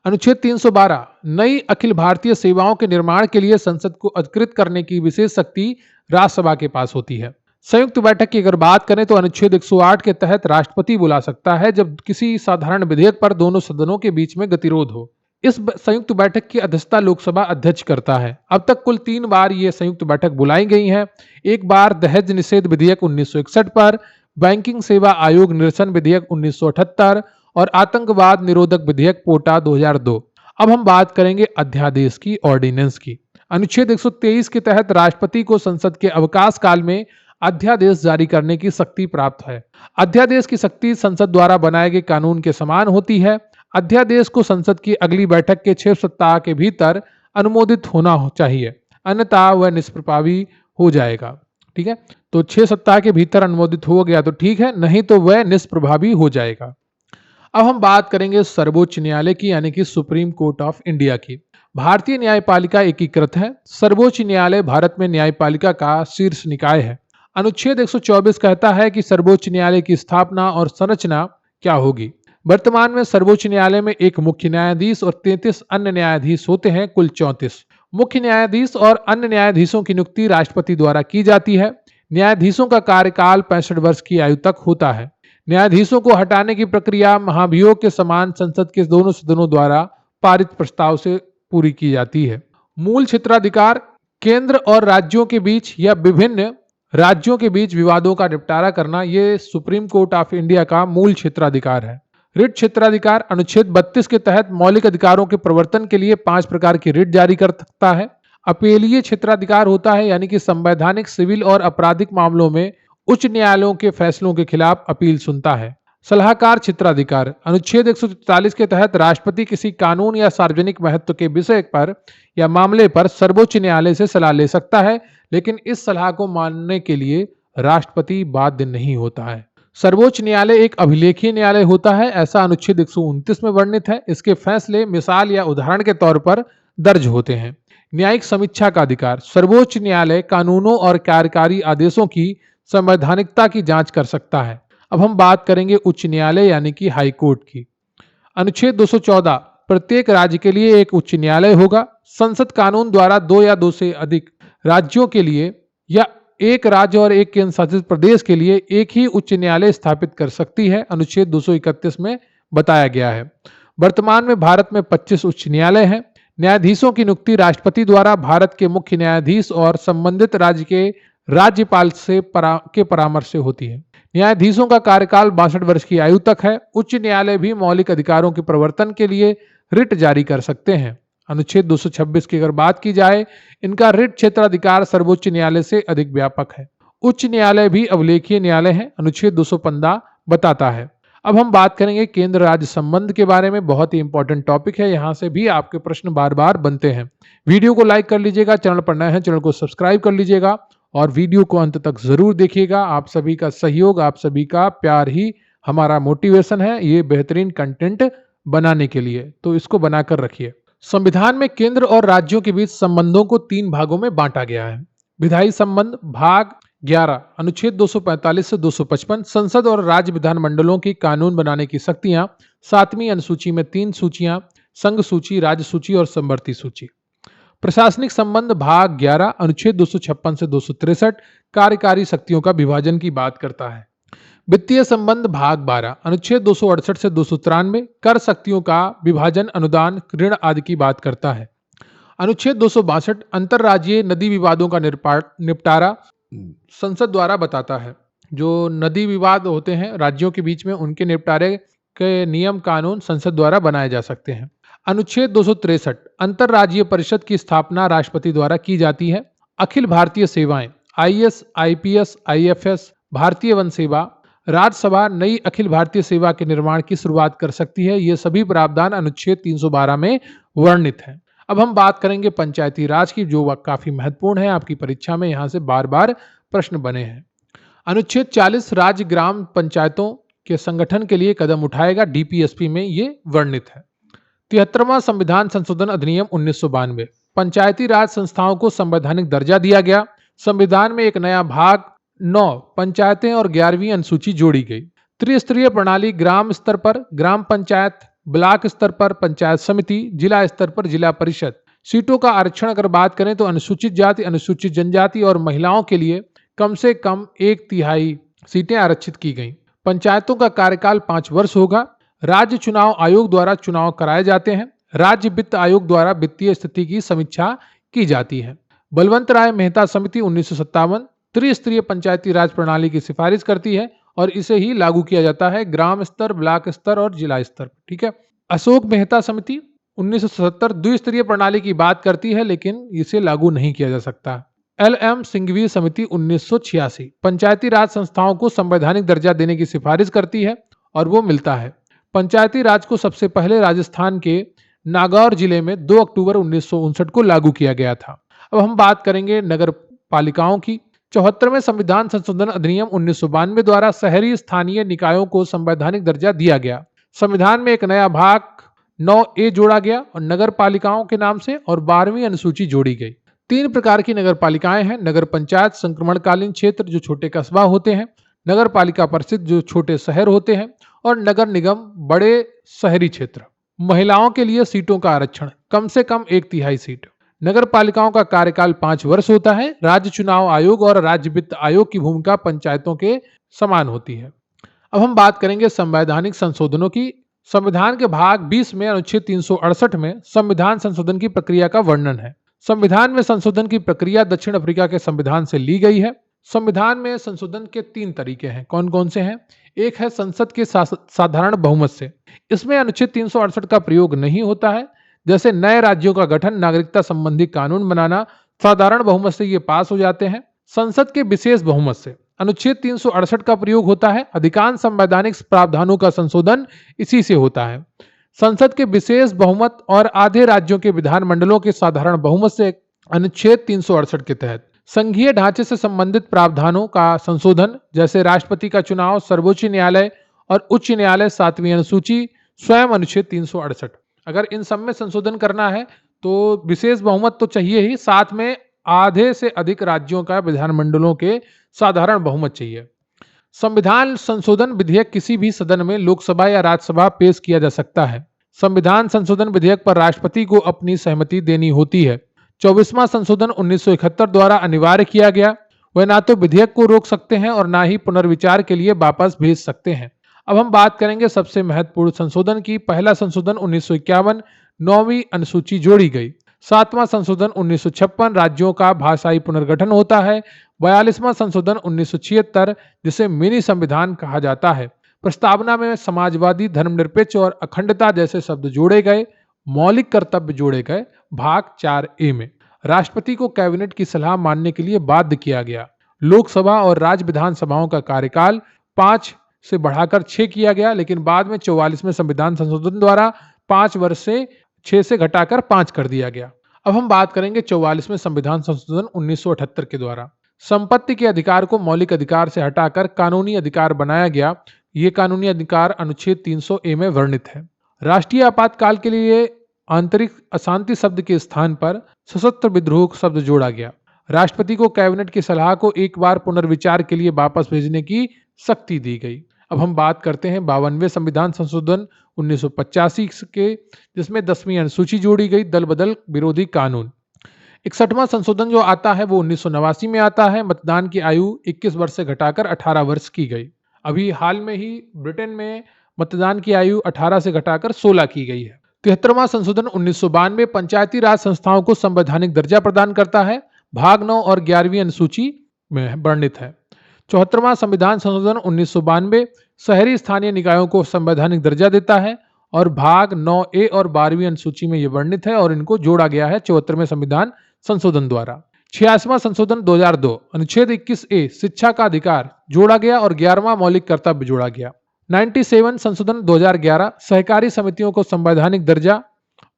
Speaker 1: अनुच्छेद 312 नई अखिल भारतीय सेवाओं के निर्माण के लिए संसद को अधिकृत करने की विशेष शक्ति राज्यसभा के पास होती है। संयुक्त बैठक की अगर बात करें तो अनुच्छेद 108 के तहत राष्ट्रपति बुला सकता है जब किसी साधारण विधेयक पर दोनों सदनों के बीच में गतिरोध हो। संयुक्त बैठक की अध्यक्षता लोकसभा अध्यक्ष करता है। अब तक कुल 3 बार ये संयुक्त बैठक बुलाई गई है। एक बार दहेज निषेध विधेयक 1961 पर, बैंकिंग सेवा आयोग निरसन विधेयक 1978 और आतंकवाद निरोधक विधेयक पोटा 2002। अब हम बात करेंगे अध्यादेश की, ऑर्डिनेंस की। अनुच्छेद 123 के तहत राष्ट्रपति को संसद के अवकाश काल में अध्यादेश जारी करने की शक्ति प्राप्त है। अध्यादेश की शक्ति संसद द्वारा बनाए गए कानून के समान होती है। अध्यादेश को संसद की अगली बैठक के 6 सप्ताह के भीतर अनुमोदित होना चाहिए, अन्यथा वह निष्प्रभावी हो जाएगा। ठीक है, तो 6 सप्ताह के भीतर अनुमोदित हो गया तो ठीक है, नहीं तो वह निष्प्रभावी हो जाएगा। अब हम बात करेंगे सर्वोच्च न्यायालय की, यानी कि सुप्रीम कोर्ट ऑफ इंडिया की। भारतीय न्यायपालिका एकीकृत है। सर्वोच्च न्यायालय भारत में न्यायपालिका का शीर्ष निकाय है। अनुच्छेद 124 कहता है कि सर्वोच्च न्यायालय की स्थापना और संरचना क्या होगी। वर्तमान में सर्वोच्च न्यायालय में एक मुख्य न्यायाधीश और 33 अन्य न्यायाधीश होते हैं, कुल 34। मुख्य न्यायाधीश और अन्य न्यायाधीशों की नियुक्ति राष्ट्रपति द्वारा की जाती है। न्यायाधीशों का कार्यकाल 65 वर्ष की आयु तक होता है। न्यायाधीशों को हटाने की प्रक्रिया महाभियोग के समान संसद के दोनों सदनों द्वारा पारित प्रस्ताव से पूरी की जाती है। मूल क्षेत्राधिकार, केंद्र और राज्यों के बीच या विभिन्न राज्यों के बीच विवादों का निपटारा करना, यह सुप्रीम कोर्ट ऑफ इंडिया का मूल क्षेत्राधिकार है। रिट क्षेत्राधिकार, अनुच्छेद 32 के तहत मौलिक अधिकारों के प्रवर्तन के लिए 5 प्रकार की रिट जारी कर सकता है। अपीलीय क्षेत्राधिकार होता है, यानी कि संवैधानिक, सिविल और आपराधिक मामलों में उच्च न्यायालयों के फैसलों के खिलाफ अपील सुनता है। सलाहकार क्षेत्राधिकार, अनुच्छेद 143 के तहत राष्ट्रपति किसी कानून या सार्वजनिक महत्व के विषय पर या मामले पर सर्वोच्च न्यायालय से सलाह ले सकता है, लेकिन इस सलाह को मानने के लिए राष्ट्रपति बाध्य नहीं होता है। सर्वोच्च न्यायालय एक अभिलेखीय न्यायालय होता है, ऐसा अनुच्छेद 129 में वर्णित है। इसके फैसले मिसाल या उदाहरण के तौर पर दर्ज होते हैं। न्यायिक समीक्षा का अधिकार, सर्वोच्च न्यायालय कानूनों और कार्यकारी आदेशों की संवैधानिकता की जांच कर सकता है। अब हम बात करेंगे उच्च न्यायालय यानी कि हाई कोर्ट की। अनुच्छेद 214, प्रत्येक राज्य के लिए एक उच्च न्यायालय होगा। संसद कानून द्वारा 2 या 2 से अधिक राज्यों के लिए या एक राज्य और एक केंद्र शासित प्रदेश के लिए एक ही उच्च न्यायालय स्थापित कर सकती है, अनुच्छेद 231 में बताया गया है। वर्तमान में भारत में 25 उच्च न्यायालय हैं। न्यायाधीशों की नियुक्ति राष्ट्रपति द्वारा भारत के मुख्य न्यायाधीश और संबंधित राज्य के राज्यपाल के परामर्श से होती है। न्यायाधीशों का कार्यकाल 62 वर्ष की आयु तक है। उच्च न्यायालय भी मौलिक अधिकारों के प्रवर्तन के लिए रिट जारी कर सकते हैं। अनुच्छेद 226 की अगर बात की जाए, इनका रिट क्षेत्राधिकार सर्वोच्च न्यायालय से अधिक व्यापक है। उच्च न्यायालय भी अभिलेखीय न्यायालय है, अनुच्छेद 215 बताता है। अब हम बात करेंगे केंद्र राज्य संबंध के बारे में। बहुत ही इंपॉर्टेंट टॉपिक है, यहां से भी आपके प्रश्न बार बार बनते हैं। वीडियो को लाइक कर लीजिएगा, चैनल पर नए हैं चैनल को सब्सक्राइब कर लीजिएगा और वीडियो को अंत तक जरूर देखिएगा। आप सभी का सहयोग, आप सभी का प्यार ही हमारा मोटिवेशन है ये बेहतरीन कंटेंट बनाने के लिए, तो इसको बनाकर रखिए। संविधान में केंद्र और राज्यों के बीच संबंधों को 3 भागों में बांटा गया है। विधायी संबंध, भाग 11, अनुच्छेद 245 से 255, संसद और राज्य विधानमंडलों की कानून बनाने की शक्तियां। 7वीं अनुसूची में 3 सूचियां, संघ सूची, राज्य सूची और समवर्ती सूची। प्रशासनिक संबंध, भाग 11, अनुच्छेद 256 से 263, कार्यकारी शक्तियों का विभाजन की बात करता है। वित्तीय संबंध, भाग 12, अनुच्छेद 268 से 293, कर शक्तियों का विभाजन, अनुदान, ऋण आदि की बात करता है। अनुच्छेद 262, अंतरराज्यीय नदी विवादों का निपटारा संसद द्वारा बताता है। जो नदी विवाद होते हैं राज्यों के बीच में, उनके निपटारे के नियम कानून संसद द्वारा बनाए जा सकते हैं। अनुच्छेद 263, अंतरराज्यीय परिषद की स्थापना राष्ट्रपति द्वारा की जाती है। अखिल भारतीय सेवाएं, आईएएस, आईपीएस, आईएफएस, भारतीय वन सेवा, राज्यसभा नई अखिल भारतीय सेवा के निर्माण की शुरुआत कर सकती है। ये सभी प्रावधान अनुच्छेद 312 में वर्णित है। अब हम बात करेंगे पंचायती राज की, जो काफी महत्वपूर्ण है, आपकी परीक्षा में यहां से बार बार प्रश्न बने हैं। अनुच्छेद 40, राज्य ग्राम पंचायतों के संगठन के लिए कदम उठाएगा, डीपीएसपी में ये वर्णित है। 73वां संविधान संशोधन अधिनियम 1992, पंचायती राज संस्थाओं को संवैधानिक दर्जा दिया गया। संविधान में एक नया भाग 9 पंचायतें और 11वीं अनुसूची जोड़ी गई। त्रिस्तरीय प्रणाली, ग्राम स्तर पर ग्राम पंचायत, ब्लॉक स्तर पर पंचायत समिति, जिला स्तर पर जिला परिषद। सीटों का आरक्षण अगर बात करें तो अनुसूचित जाति, अनुसूचित जनजाति और महिलाओं के लिए कम से कम 1/3 सीटें आरक्षित की गईं। पंचायतों का कार्यकाल 5 वर्ष होगा। राज्य चुनाव आयोग द्वारा चुनाव कराए जाते हैं। राज्य वित्त आयोग द्वारा वित्तीय स्थिति की समीक्षा की जाती है। बलवंत राय मेहता समिति 1957 त्रिस्तरीय पंचायती राज प्रणाली की सिफारिश करती है और इसे ही लागू किया जाता है ग्राम स्तर, ब्लॉक स्तर और जिला स्तर पर। ठीक है। अशोक मेहता समिति 1977 द्विस्तरीय प्रणाली की बात करती है, लेकिन इसे लागू नहीं किया जा सकता। एल.एम. सिंघवी समिति 1986 पंचायती राज संस्थाओं को संवैधानिक दर्जा देने की सिफारिश करती है और वो मिलता है। पंचायती राज को सबसे पहले राजस्थान के नागौर जिले में 2 अक्टूबर 1959 को लागू किया गया था। अब हम बात करेंगे नगर पालिकाओं की। 74वें संविधान संशोधन अधिनियम 1992 द्वारा शहरी स्थानीय निकायों को संवैधानिक दर्जा दिया गया। संविधान में एक नया भाग 9A जोड़ा गया और नगर पालिकाओं के नाम से, और 12वीं अनुसूची जोड़ी गई। 3 प्रकार की नगर पालिकाएं हैं। नगर पंचायत संक्रमणकालीन क्षेत्र जो छोटे कस्बा होते हैं, नगर पालिका परिषद जो छोटे शहर होते हैं, और नगर निगम बड़े शहरी क्षेत्र। महिलाओं के लिए सीटों का आरक्षण कम से कम 1/3 सीट। नगर पालिकाओं का कार्यकाल 5 वर्ष होता है। राज्य चुनाव आयोग और राज्य वित्त आयोग की भूमिका पंचायतों के समान होती है। अब हम बात करेंगे संवैधानिक संशोधनों की। संविधान के भाग 20 में अनुच्छेद 368 में संविधान संशोधन की प्रक्रिया का वर्णन है। संविधान में संशोधन की प्रक्रिया दक्षिण अफ्रीका के संविधान से ली गई है। संविधान में संशोधन के 3 तरीके हैं। कौन कौन से हैं? एक है संसद के साधारण बहुमत से। इसमें अनुच्छेद 368 का प्रयोग नहीं होता है। जैसे नए राज्यों का गठन, नागरिकता संबंधी कानून बनाना, साधारण बहुमत से ये पास हो जाते हैं। संसद के विशेष बहुमत से अनुच्छेद 368 का प्रयोग होता है। अधिकांश संवैधानिक प्रावधानों का संशोधन इसी से होता है। संसद के विशेष बहुमत और आधे राज्यों के विधानमंडलों के साधारण बहुमत से अनुच्छेद 368 के तहत संघीय ढांचे से संबंधित प्रावधानों का संशोधन, जैसे राष्ट्रपति का चुनाव, सर्वोच्च न्यायालय और उच्च न्यायालय, 7वीं अनुसूची, स्वयं अनुच्छेद 368। अगर इन सब में संशोधन करना है तो विशेष बहुमत तो चाहिए ही, साथ में आधे से अधिक राज्यों का विधानमंडलों के साधारण बहुमत चाहिए। संविधान संशोधन विधेयक किसी भी सदन में, लोकसभा या राज्यसभा, पेश किया जा सकता है। संविधान संशोधन विधेयक पर राष्ट्रपति को अपनी सहमति देनी होती है। 24वां संशोधन 1971 द्वारा अनिवार्य किया गया। वह ना तो विधेयक को रोक सकते हैं और ना ही पुनर्विचार के लिए वापस भेज सकते हैं। अब हम बात करेंगे सबसे महत्वपूर्ण संशोधन की। पहला संशोधन 1951, 9वीं अनुसूची जोड़ी गई। 7वां संशोधन 1956, राज्यों का भाषाई पुनर्गठन होता है। 42वां संशोधन 1976, जिसे मिनी संविधान कहा जाता है। प्रस्तावना में समाजवादी, धर्मनिरपेक्ष और अखंडता जैसे शब्द जोड़े गए। मौलिक कर्तव्य जोड़े गए। भाग 4A में राष्ट्रपति को कैबिनेट की सलाह मानने के लिए बाध्य किया गया। लोकसभा और राज्य विधानसभाओं का कार्यकाल 5 से बढ़ाकर 6 किया गया, लेकिन बाद में 44वें संविधान संशोधन द्वारा 5 वर्ष से 6 से घटाकर 5 कर दिया गया। अब हम बात करेंगे 44वें संविधान संशोधन 1978 के द्वारा। संपत्ति के अधिकार को मौलिक अधिकार से हटाकर कानूनी अधिकार बनाया गया। ये कानूनी अधिकार अनुच्छेद 300A में वर्णित है। राष्ट्रीय आपातकाल के लिए आंतरिक अशांति शब्द के स्थान पर सशस्त्र विद्रोह शब्द जोड़ा गया। राष्ट्रपति को कैबिनेट की सलाह को एक बार पुनर्विचार के लिए वापस भेजने की शक्ति दी गई। अब हम बात करते हैं 52वें संविधान संशोधन 1985 के, जिसमें 10वीं अनुसूची जोड़ी गई। दल बदल विरोधी कानून। 61वां संशोधन जो आता है वो 1989 में आता है। मतदान की आयु 21 वर्ष से घटाकर 18 वर्ष की गई। अभी हाल में ही ब्रिटेन में मतदान की आयु 18 से घटाकर 16 की गई है। 73वां संशोधन 1992 पंचायती राज संस्थाओं को संवैधानिक दर्जा प्रदान करता है। भाग 9 और 11वीं अनुसूची में वर्णित है। 74वां संविधान संशोधन 1992 शहरी स्थानीय निकायों को संवैधानिक दर्जा देता है और भाग 9A और 12वीं अनुसूची में यह वर्णित है और इनको जोड़ा गया है 74वें संविधान संशोधन द्वारा। 86वां संशोधन 2002 अनुच्छेद 21A शिक्षा का अधिकार जोड़ा गया और 11वां मौलिक कर्तव्य जोड़ा गया। 97 संशोधन 2011 सहकारी समितियों को संवैधानिक दर्जा।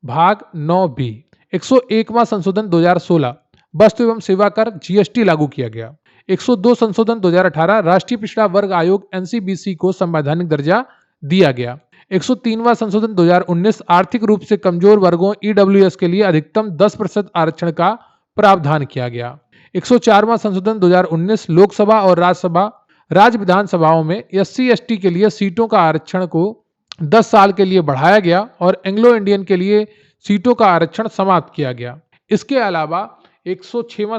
Speaker 1: भाग 9B। 101वां संशोधन 2016 वस्तु एवं सेवा कर GST लागू किया गया। 102 संशोधन 2018 राष्ट्रीय पिछड़ा वर्ग आयोग NCBC को संवैधानिक दर्जा दिया गया। 103वां संशोधन 2019 आर्थिक रूप से कमजोर वर्गों EWS के लिए अधिकतम 10% आरक्षण का प्रावधान किया गया। 104वां संशोधन 2019 लोकसभा और राज्य विधानसभाओं में SC/ST के लिए सीटों का आरक्षण को 10 साल के लिए बढ़ाया गया और एंग्लो इंडियन के लिए सीटों का आरक्षण समाप्त किया गया। इसके अलावा 106वां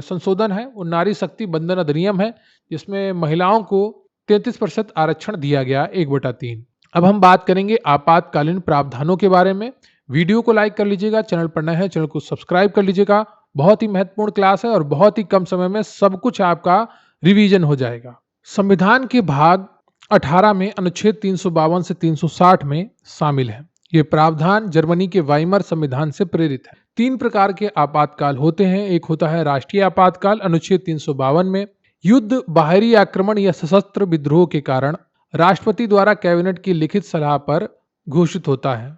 Speaker 1: संशोधन है वो नारी शक्ति बंधन अधिनियम है, जिसमें महिलाओं को 33% आरक्षण दिया गया 1/3। अब हम बात करेंगे आपातकालीन प्रावधानों के बारे में। वीडियो को लाइक कर लीजिएगा, चैनल पर नए हैं चैनल को सब्सक्राइब कर लीजिएगा। बहुत ही महत्वपूर्ण क्लास है और बहुत ही कम समय में सब कुछ आपका रिवीजन हो जाएगा। संविधान के भाग 18 में अनुच्छेद 352 से 360 में शामिल है। ये प्रावधान जर्मनी के वाइमर संविधान से प्रेरित है। 3 प्रकार के आपातकाल होते हैं। एक होता है राष्ट्रीय आपातकाल अनुच्छेद 352 में युद्ध, बाहरी आक्रमण या सशस्त्र विद्रोह के कारण राष्ट्रपति द्वारा कैबिनेट की लिखित सलाह पर घोषित होता है।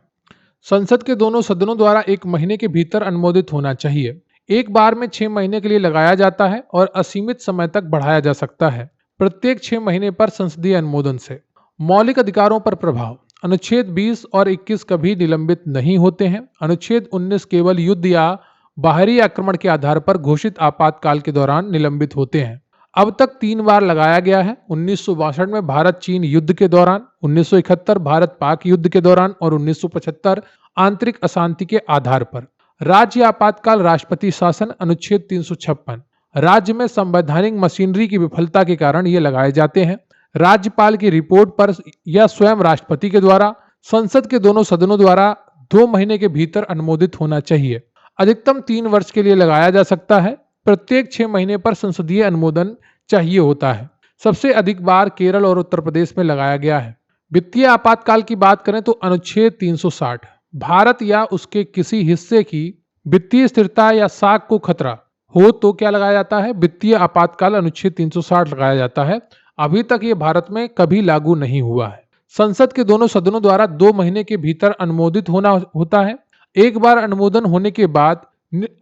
Speaker 1: संसद के दोनों सदनों द्वारा 1 महीने के भीतर अनुमोदित होना चाहिए। एक बार में 6 महीने के लिए लगाया जाता है और असीमित समय तक बढ़ाया जा सकता है, प्रत्येक 6 महीने पर संसदीय अनुमोदन से। मौलिक अधिकारों पर प्रभाव अनुच्छेद 20 और 21 कभी निलंबित नहीं होते हैं। अनुच्छेद 19 केवल युद्ध या बाहरी आक्रमण के आधार पर घोषित आपातकाल के दौरान निलंबित होते हैं। अब तक 3 बार लगाया गया है। 1962 में भारत चीन युद्ध के दौरान, 1971 भारत पाक युद्ध के दौरान और 1975 आंतरिक अशांति के आधार पर। राज्य आपातकाल राष्ट्रपति शासन अनुच्छेद 356 राज्य में संवैधानिक मशीनरी की विफलता के कारण ये लगाए जाते हैं। राज्यपाल की रिपोर्ट पर या स्वयं राष्ट्रपति के द्वारा संसद के दोनों सदनों द्वारा 2 महीने के भीतर अनुमोदित होना चाहिए। अधिकतम 3 वर्ष के लिए लगाया जा सकता है। प्रत्येक 6 महीने पर संसदीय अनुमोदन चाहिए होता है। सबसे अधिक बार केरल और उत्तर प्रदेश में लगाया गया है। वित्तीय आपातकाल की बात करें तो अनुच्छेद 360 भारत या उसके किसी हिस्से की वित्तीय स्थिरता या साख को खतरा हो तो क्या लगाया जाता है? वित्तीय आपातकाल अनुच्छेद 360 लगाया जाता है। अभी तक ये भारत में कभी लागू नहीं हुआ है। संसद के दोनों सदनों द्वारा 2 महीने के भीतर अनुमोदित होना होता है। एक बार अनुमोदन होने के बाद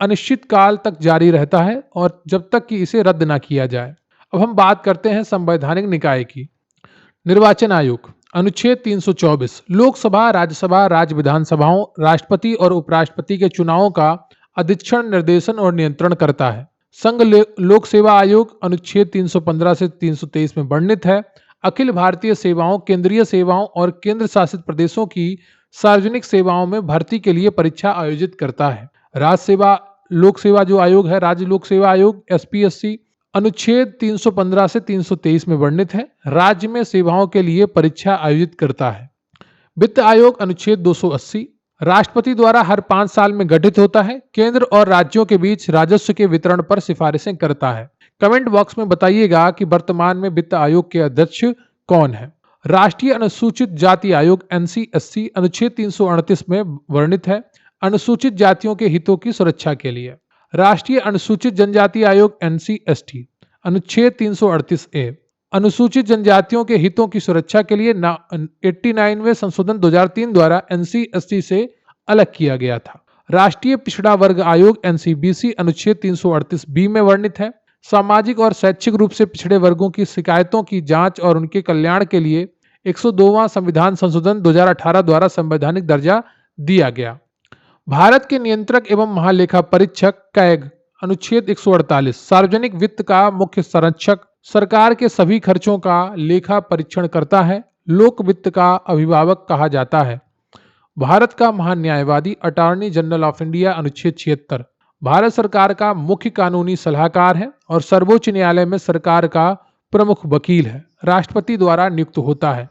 Speaker 1: अनिश्चित काल तक जारी रहता है और जब तक कि इसे रद्द ना किया जाए। अब हम बात करते हैं संवैधानिक निकाय की। निर्वाचन आयोग अनुच्छेद 324 लोकसभा, राज्यसभा, राज्य विधानसभाओं, राष्ट्रपति और उपराष्ट्रपति के चुनावों का अधीक्षण, निर्देशन और नियंत्रण करता है। संघ लोक सेवा आयोग अनुच्छेद 315 से 323 में वर्णित है। अखिल भारतीय सेवाओं, केंद्रीय सेवाओं और केंद्र शासित प्रदेशों की सार्वजनिक सेवाओं में भर्ती के लिए परीक्षा आयोजित करता है। राज्य सेवा लोक सेवा जो आयोग है, राज्य लोक सेवा आयोग एसपीएससी अनुच्छेद 315 से 323 में वर्णित है। राज्य में सेवाओं के लिए परीक्षा आयोजित करता है। वित्त आयोग अनुच्छेद 280 राष्ट्रपति द्वारा हर 5 साल में गठित होता है। केंद्र और राज्यों के बीच राजस्व के वितरण पर सिफारिशें करता है। कमेंट बॉक्स में बताइएगा कि वर्तमान में वित्त आयोग के अध्यक्ष कौन है। राष्ट्रीय अनुसूचित जाति आयोग एनसीएससी अनुच्छेद 338 में वर्णित है। अनुसूचित जातियों के हितों की सुरक्षा के लिए। राष्ट्रीय अनुसूचित जनजाति आयोग एनसीएसटी अनुच्छेद 338 ए अनुसूचित जनजातियों के हितों की सुरक्षा के लिए 89वें संशोधन 2003 द्वारा एनसीएसटी से अलग किया गया था। राष्ट्रीय पिछड़ा वर्ग आयोग एनसीबीसी अनुच्छेद 338 बी में वर्णित है। सामाजिक और शैक्षिक रूप से पिछड़े वर्गों की शिकायतों की जांच और उनके कल्याण के लिए 102वां संविधान संशोधन 2018 द्वारा संवैधानिक दर्जा दिया गया। भारत के नियंत्रक एवं महालेखा परीक्षक कैग अनुच्छेद 148 सार्वजनिक वित्त का मुख्य संरक्षक सरकार के सभी खर्चों का लेखा परीक्षण करता है। लोक वित्त का अभिभावक कहा जाता है। भारत का महान्यायवादी अटॉर्नी जनरल ऑफ इंडिया अनुच्छेद 76 भारत सरकार का मुख्य कानूनी सलाहकार है और सर्वोच्च न्यायालय में सरकार का प्रमुख वकील है। राष्ट्रपति द्वारा नियुक्त होता है।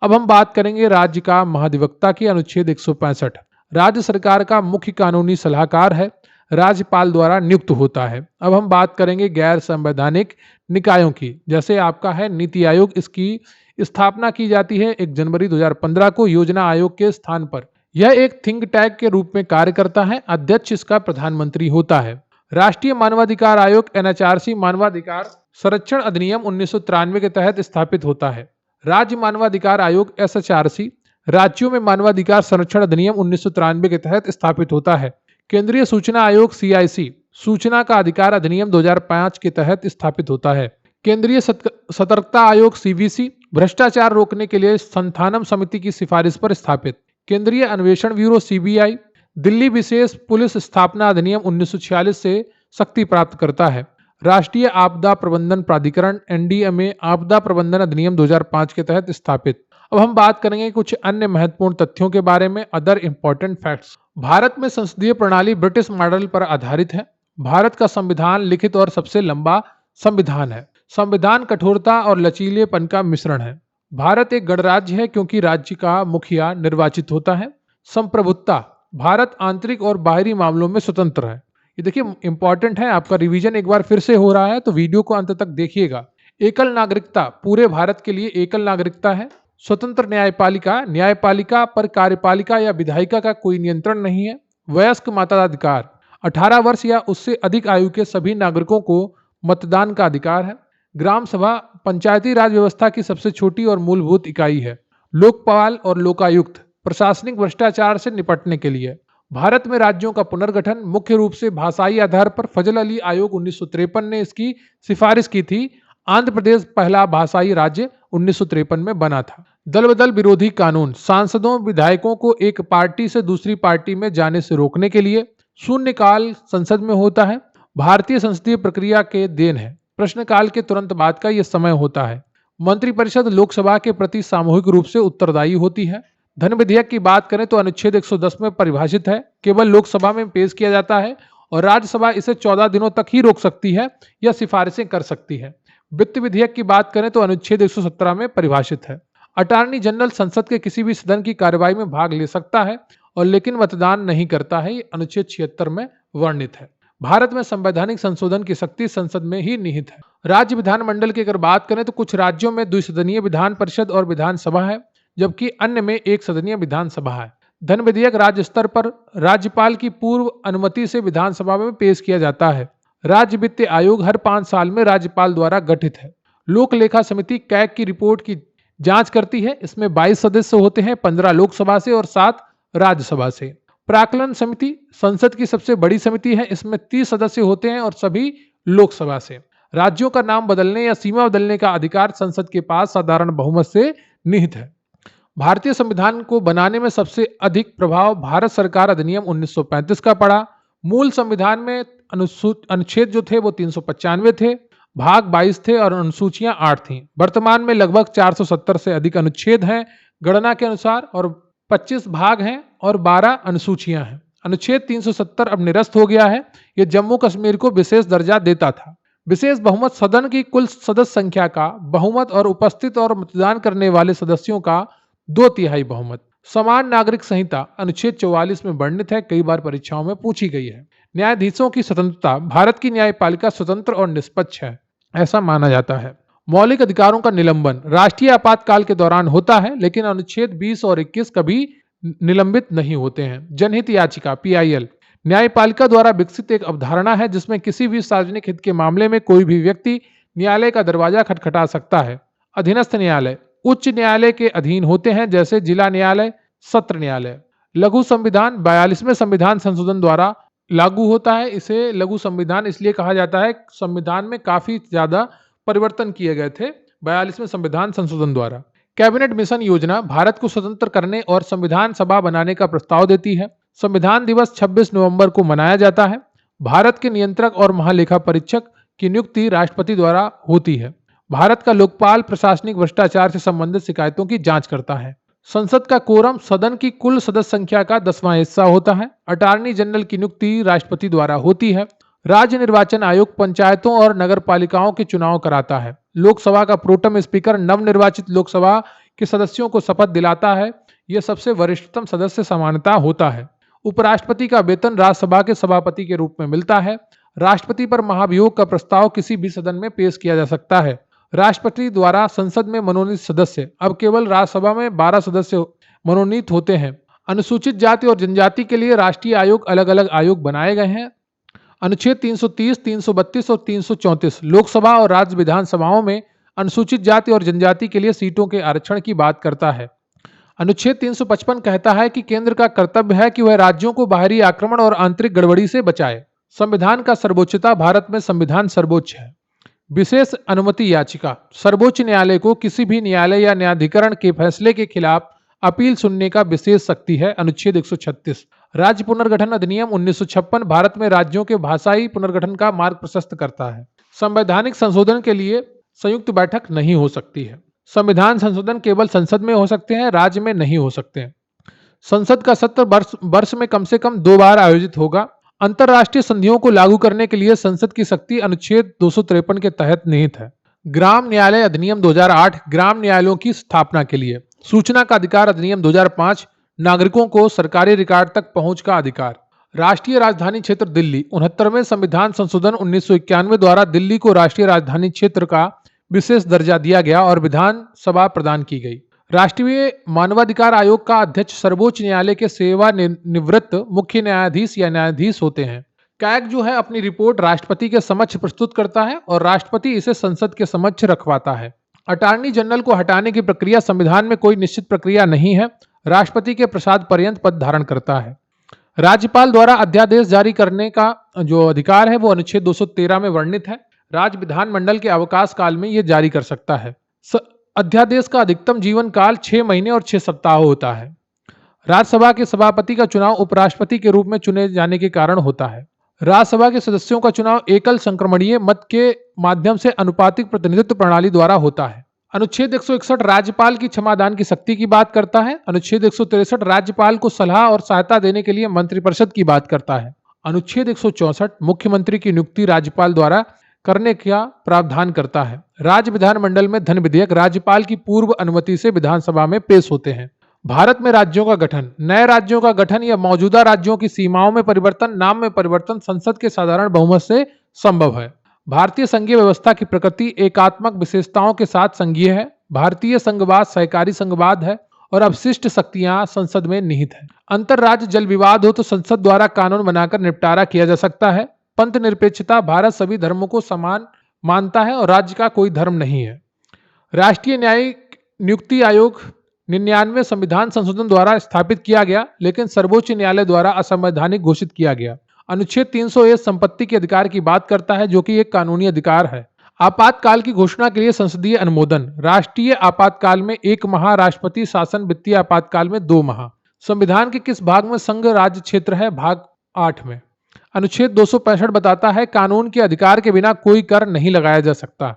Speaker 1: अब हम बात करेंगे राज्य का महाधिवक्ता की अनुच्छेद 165 राज्य सरकार का मुख्य कानूनी सलाहकार है। राज्यपाल द्वारा नियुक्त होता है। अब हम बात करेंगे गैर संवैधानिक निकायों की। जैसे आपका है नीति आयोग, इसकी स्थापना की जाती है 1 जनवरी 2015 को योजना आयोग के स्थान पर। यह एक थिंक टैंक के रूप में कार्य करता है। अध्यक्ष इसका प्रधानमंत्री होता है। राष्ट्रीय मानवाधिकार आयोग एनएचआरसी मानवाधिकार संरक्षण अधिनियम 1993 के तहत स्थापित होता है। राज्य मानवाधिकार आयोग एसएचआरसी राज्यों में मानवाधिकार संरक्षण अधिनियम 1993 के तहत स्थापित होता है। केंद्रीय सूचना आयोग सीआईसी सूचना का अधिकार अधिनियम 2005 के तहत स्थापित होता है। केंद्रीय सतर्कता आयोग सीवीसी भ्रष्टाचार रोकने के लिए संथानम समिति की सिफारिश पर स्थापित। केंद्रीय अन्वेषण ब्यूरो सीबीआई दिल्ली विशेष पुलिस स्थापना अधिनियम 1946 से शक्ति प्राप्त करता है। राष्ट्रीय आपदा प्रबंधन प्राधिकरण एनडीएमए आपदा प्रबंधन अधिनियम 2005 के तहत स्थापित। अब हम बात करेंगे कुछ अन्य महत्वपूर्ण तथ्यों के बारे में। Other important facts. भारत में संसदीय प्रणाली ब्रिटिश मॉडल पर आधारित है। भारत का संविधान लिखित और सबसे लंबा संविधान है। संविधान कठोरता और लचीलेपन का मिश्रण है। भारत एक गणराज्य है क्योंकि राज्य का मुखिया निर्वाचित होता है। संप्रभुता भारत आंतरिक और बाहरी मामलों में स्वतंत्र है। ये देखिए इंपॉर्टेंट है, आपका रिवीजन एक बार फिर से हो रहा है तो वीडियो को अंत तक देखिएगा। एकल नागरिकता, पूरे भारत के लिए एकल नागरिकता है। स्वतंत्र न्यायपालिका, न्यायपालिका पर कार्यपालिका या विधायिका का कोई नियंत्रण नहीं है। वयस्क मताधिकार, 18 वर्ष या उससे अधिक आयु के सभी नागरिकों को मतदान का अधिकार है। ग्राम सभा पंचायती राज व्यवस्था की सबसे छोटी और मूलभूत इकाई है। लोकपाल और लोकायुक्त प्रशासनिक भ्रष्टाचार से निपटने के लिए। भारत में राज्यों का पुनर्गठन मुख्य रूप से भाषाई आधार पर। फजल अली आयोग 1953 ने इसकी सिफारिश की थी। आंध्र प्रदेश पहला भाषाई राज्य 1953 में बना था। दल बदल विरोधी कानून, सांसदों विधायकों को एक पार्टी से दूसरी पार्टी में जाने से रोकने के लिए। शून्यकाल संसद में होता है, भारतीय संसदीय प्रक्रिया के देन है। प्रश्नकाल के तुरंत बाद का यह समय होता है। मंत्रिपरिषद लोकसभा के प्रति सामूहिक रूप से उत्तरदायी होती है। धन विधेयक की बात करें तो अनुच्छेद 110 में परिभाषित है, केवल लोकसभा में पेश किया जाता है और राज्यसभा इसे 14 दिनों तक ही रोक सकती है या सिफारिशें कर सकती है। वित्त विधेयक की बात करें तो अनुच्छेद 117 में परिभाषित है। अटॉर्नी जनरल संसद के किसी भी सदन की कार्यवाही में भाग ले सकता है और लेकिन मतदान नहीं करता है, ये अनुच्छेद 76 में वर्णित है। भारत में संवैधानिक संशोधन की शक्ति संसद में ही निहित है। राज्य विधानमंडल की अगर बात करें तो कुछ राज्यों में द्विसदनीय विधान परिषद और विधानसभा है, जबकि अन्य में एक सदनीय विधानसभा है। धन विधेयक राज्य स्तर पर राज्यपाल की पूर्व अनुमति से विधानसभा में पेश किया जाता है। राज्य वित्त आयोग हर 5 साल में राज्यपाल द्वारा गठित है। लोक लेखा समिति कैग की रिपोर्ट की जांच करती है। इसमें 22 सदस्य होते हैं, 15 लोकसभा से और 7 राज्यसभा से। प्राक्कलन समिति संसद की सबसे बड़ी समिति है। इसमें 30 सदस्य होते हैं और सभी लोकसभा से। राज्यों का नाम बदलने या सीमा बदलने का अधिकार संसद के पास साधारण बहुमत से निहित है। भारतीय संविधान को बनाने में सबसे अधिक प्रभाव भारत सरकार अधिनियम 1935 का पड़ा। मूल संविधान में अनुच्छेद जो थे वो 395 थे, भाग 22 थे और अनुसूचियां 8 थीं। वर्तमान में लगभग 470 से अधिक अनुच्छेद हैं गणना के अनुसार और 25 भाग हैं और 12 अनुसूचियां हैं। अनुच्छेद 370 अब निरस्त हो गया है। यह जम्मू कश्मीर को विशेष दर्जा देता था। विशेष बहुमत सदन की कुल सदस्य संख्या का बहुमत और उपस्थित और मतदान करने वाले सदस्यों का 2/3 बहुमत। समान नागरिक संहिता अनुच्छेद 44 में वर्णित है, कई बार परीक्षाओं में पूछी गई है। न्यायाधीशों की स्वतंत्रता, भारत की न्यायपालिका स्वतंत्र और निष्पक्ष है, ऐसा माना जाता है। मौलिक अधिकारों का निलंबन राष्ट्रीय आपातकाल के दौरान होता है, लेकिन अनुच्छेद 20 और 21 कभी निलंबित नहीं होते हैं। जनहित याचिका PIL न्यायपालिका द्वारा विकसित एक अवधारणा है जिसमें किसी भी सार्वजनिक हित के मामले में कोई भी व्यक्ति न्यायालय का दरवाजा खटखटा सकता है। अधीनस्थ न्यायालय उच्च न्यायालय के अधीन होते हैं, जैसे जिला न्यायालय, सत्र न्यायालय। लघु संविधान 42वें संविधान संशोधन द्वारा लागू होता है। इसे लघु संविधान इसलिए कहा जाता है, संविधान में काफी ज्यादा परिवर्तन किए गए थे 42वें संविधान संशोधन द्वारा। कैबिनेट मिशन योजना भारत को स्वतंत्र करने और संविधान सभा बनाने का प्रस्ताव देती है। संविधान दिवस 26 नवंबर को मनाया जाता है। भारत के नियंत्रक और महालेखा परीक्षक की नियुक्ति राष्ट्रपति द्वारा होती है। भारत का लोकपाल प्रशासनिक भ्रष्टाचार से संबंधित शिकायतों की जांच करता है। संसद का कोरम सदन की कुल सदस्य संख्या का 10वां हिस्सा होता है। अटॉर्नी जनरल की नियुक्ति राष्ट्रपति द्वारा होती है। राज्य निर्वाचन आयोग पंचायतों और नगर पालिकाओं के चुनाव कराता है। लोकसभा का प्रोटम स्पीकर नवनिर्वाचित लोकसभा के सदस्यों को शपथ दिलाता है। यह सबसे वरिष्ठतम सदस्य सामान्यता होता है। उपराष्ट्रपति का वेतन राज्यसभा के सभापति के रूप में मिलता है। राष्ट्रपति पर महाभियोग का प्रस्ताव किसी भी सदन में पेश किया जा सकता है। राष्ट्रपति द्वारा संसद में मनोनीत सदस्य, अब केवल राज्यसभा में 12 सदस्य मनोनीत होते हैं। अनुसूचित जाति और जनजाति के लिए राष्ट्रीय आयोग अलग अलग आयोग बनाए गए हैं। अनुच्छेद 330, 332 और 334 लोकसभा और राज्य विधानसभाओं में अनुसूचित जाति और जनजाति के लिए सीटों के आरक्षण की बात करता है। अनुच्छेद 355 कहता है कि केंद्र का कर्तव्य है कि वह राज्यों को बाहरी आक्रमण और आंतरिक गड़बड़ी से बचाए। संविधान का सर्वोच्चता, भारत में संविधान सर्वोच्च है। विशेष अनुमति याचिका सर्वोच्च न्यायालय को किसी भी न्यायालय या न्यायाधिकरण के फैसले के खिलाफ अपील सुनने का विशेष शक्ति है। अनुच्छेद 136 राज्य पुनर्गठन अधिनियम 1956 भारत में राज्यों के भाषाई पुनर्गठन का मार्ग प्रशस्त करता है। संवैधानिक संशोधन के लिए संयुक्त बैठक नहीं हो सकती है। संविधान संशोधन केवल संसद में हो सकते हैं, राज्य में नहीं हो सकते हैं। संसद का सत्र वर्ष में कम से कम 2 बार आयोजित होगा। अंतरराष्ट्रीय संधियों को लागू करने के लिए संसद की शक्ति अनुच्छेद 253 के तहत निहित है। ग्राम न्यायालय अधिनियम 2008 ग्राम न्यायालयों की स्थापना के लिए। सूचना का अधिकार अधिनियम 2005 नागरिकों को सरकारी रिकॉर्ड तक पहुंच का अधिकार। राष्ट्रीय राजधानी क्षेत्र दिल्ली 69वें संविधान संशोधन 1991 द्वारा दिल्ली को राष्ट्रीय राजधानी क्षेत्र का विशेष दर्जा दिया गया और विधानसभा प्रदान की गई। राष्ट्रीय मानवाधिकार आयोग का अध्यक्ष सर्वोच्च न्यायालय के सेवानिवृत्त मुख्य न्यायाधीश या न्यायाधीश होते हैं। कैग जो है अपनी रिपोर्ट राष्ट्रपति के समक्ष प्रस्तुत करता है और राष्ट्रपति इसे संसद के समक्ष रखवाता है। अटॉर्नी जनरल को हटाने की प्रक्रिया संविधान में कोई निश्चित प्रक्रिया नहीं है, राष्ट्रपति के प्रसाद पर्यंत पद धारण करता है। राज्यपाल द्वारा अध्यादेश जारी करने का जो अधिकार है वो अनुच्छेद 213 में वर्णित है। राज्य विधानमंडल के अवकाश काल में यह जारी कर सकता है। अध्यादेश का अधिकतम जीवन काल 6 महीने और 6 सप्ताह होता है। राज्यसभा के सभापति का चुनाव उपराष्ट्रपति के रूप में चुने जाने के कारण होता है। राज्यसभा के सदस्यों का चुनाव एकल संक्रमणीय मत के माध्यम से अनुपातिक प्रतिनिधित्व प्रणाली द्वारा होता है। अनुच्छेद 161 राज्यपाल की क्षमादान की शक्ति की बात करता है। अनुच्छेद 163 राज्यपाल को सलाह और सहायता देने के लिए मंत्रिपरिषद की बात करता है। अनुच्छेद 164 मुख्यमंत्री की नियुक्ति राज्यपाल द्वारा करने का प्रावधान करता है। राज्य विधानमंडल में धन विधेयक राज्यपाल की पूर्व अनुमति से विधानसभा में पेश होते हैं। भारत में राज्यों का गठन, नए राज्यों का गठन या मौजूदा राज्यों की सीमाओं में परिवर्तन, नाम में परिवर्तन संसद के साधारण बहुमत से संभव है। भारतीय संघीय व्यवस्था की प्रकृति एकात्मक विशेषताओं के साथ संघीय है। भारतीय संघवाद सहकारी संघवाद है और अवशिष्ट शक्तियां संसद में निहित है। अंतरराज्य जल विवाद हो तो संसद द्वारा कानून बनाकर निपटारा किया जा सकता है। पंथ निरपेक्षता, भारत सभी धर्मों को समान मानता है और राज्य का कोई धर्म नहीं है। राष्ट्रीय न्यायिक नियुक्ति आयोग 99 संविधान संशोधन द्वारा स्थापित किया गया, लेकिन सर्वोच्च न्यायालय द्वारा असंवैधानिक घोषित किया गया। अनुच्छेद 301 संपत्ति के अधिकार की बात करता है, जो कि एक कानूनी अधिकार है। आपातकाल की घोषणा के लिए संसदीय अनुमोदन, राष्ट्रीय आपातकाल में 1 माह, राष्ट्रपति शासन वित्तीय आपातकाल में 2 माह। संविधान के किस भाग में संघ राज्य क्षेत्र है? भाग 8 में। अनुच्छेद 265 बताता है कानून के अधिकार के बिना कोई कर नहीं लगाया जा सकता।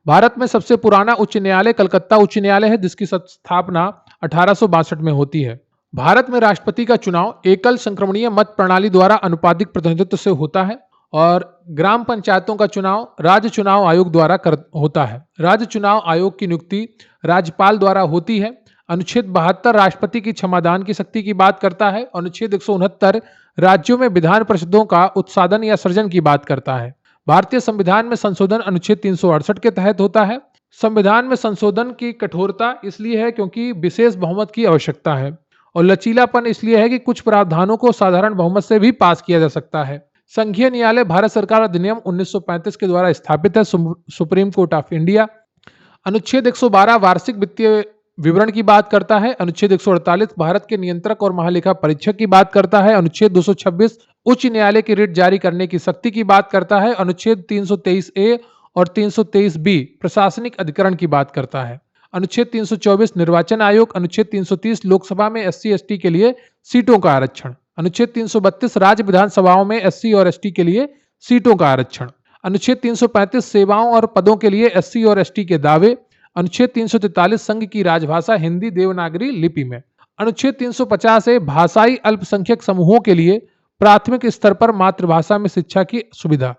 Speaker 1: भारत में सबसे पुराना उच्च न्यायालय कलकत्ता उच्च न्यायालय है, जिसकी स्थापना 1862 में होती है। भारत में राष्ट्रपति का चुनाव एकल संक्रमणीय मत प्रणाली द्वारा अनुपातिक प्रतिनिधित्व से होता है और ग्राम पंचायतों का चुनाव राज्य चुनाव आयोग द्वारा होता है। राज्य चुनाव आयोग की नियुक्ति राज्यपाल द्वारा होती है। अनुच्छेद 72 राष्ट्रपति की क्षमादान की शक्ति की बात करता है। अनुच्छेद 169 राज्यों में विधान परिषदों का उत्साधन या सृजन की बात करता है। भारतीय संविधान में संशोधन अनुच्छेद 368 के तहत होता है। संविधान में संशोधन की कठोरता इसलिए है क्योंकि विशेष बहुमत की आवश्यकता है और लचीलापन इसलिए है कि कुछ प्रावधानों को साधारण बहुमत से भी पास किया जा सकता है। संघीय न्यायालय भारत सरकार अधिनियम 1935 के द्वारा स्थापित है। Supreme court of India. अनुच्छेद 112 वार्षिक वित्तीय विवरण की बात करता है। अनुच्छेद 148 भारत के नियंत्रक और महालेखा परीक्षक की बात करता है। अनुच्छेद 226 उच्च न्यायालय की रिट जारी करने की शक्ति की बात करता है। अनुच्छेद 323A और 323B प्रशासनिक अधिकरण की बात करता है। अनुच्छेद 324 निर्वाचन आयोग। अनुच्छेद 330 लोकसभा में SC/ST के लिए सीटों का आरक्षण। अनुच्छेद 332 राज्य विधानसभाओं में SC और ST के लिए सीटों का आरक्षण। अनुच्छेद 335 सेवाओं और पदों के लिए SC और ST के दावे। अनुच्छेद 343 संघ की राजभाषा हिंदी देवनागरी लिपि में। अनुच्छेद 350 भाषाई अल्पसंख्यक समूहों के लिए प्राथमिक स्तर पर मातृभाषा में शिक्षा की सुविधा।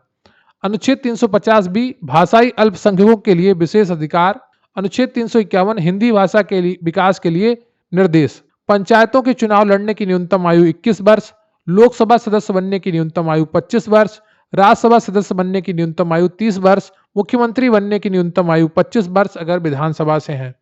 Speaker 1: अनुच्छेद 350B भाषाई अल्पसंख्यकों के लिए विशेष अधिकार। अनुच्छेद 351 हिंदी भाषा के विकास के लिए निर्देश। पंचायतों के चुनाव लड़ने की न्यूनतम आयु 21 वर्ष। लोकसभा सदस्य बनने की न्यूनतम आयु 25 वर्ष। राज्यसभा सदस्य बनने की न्यूनतम आयु 30 वर्ष। मुख्यमंत्री बनने की न्यूनतम आयु 25 वर्ष अगर विधानसभा से हैं।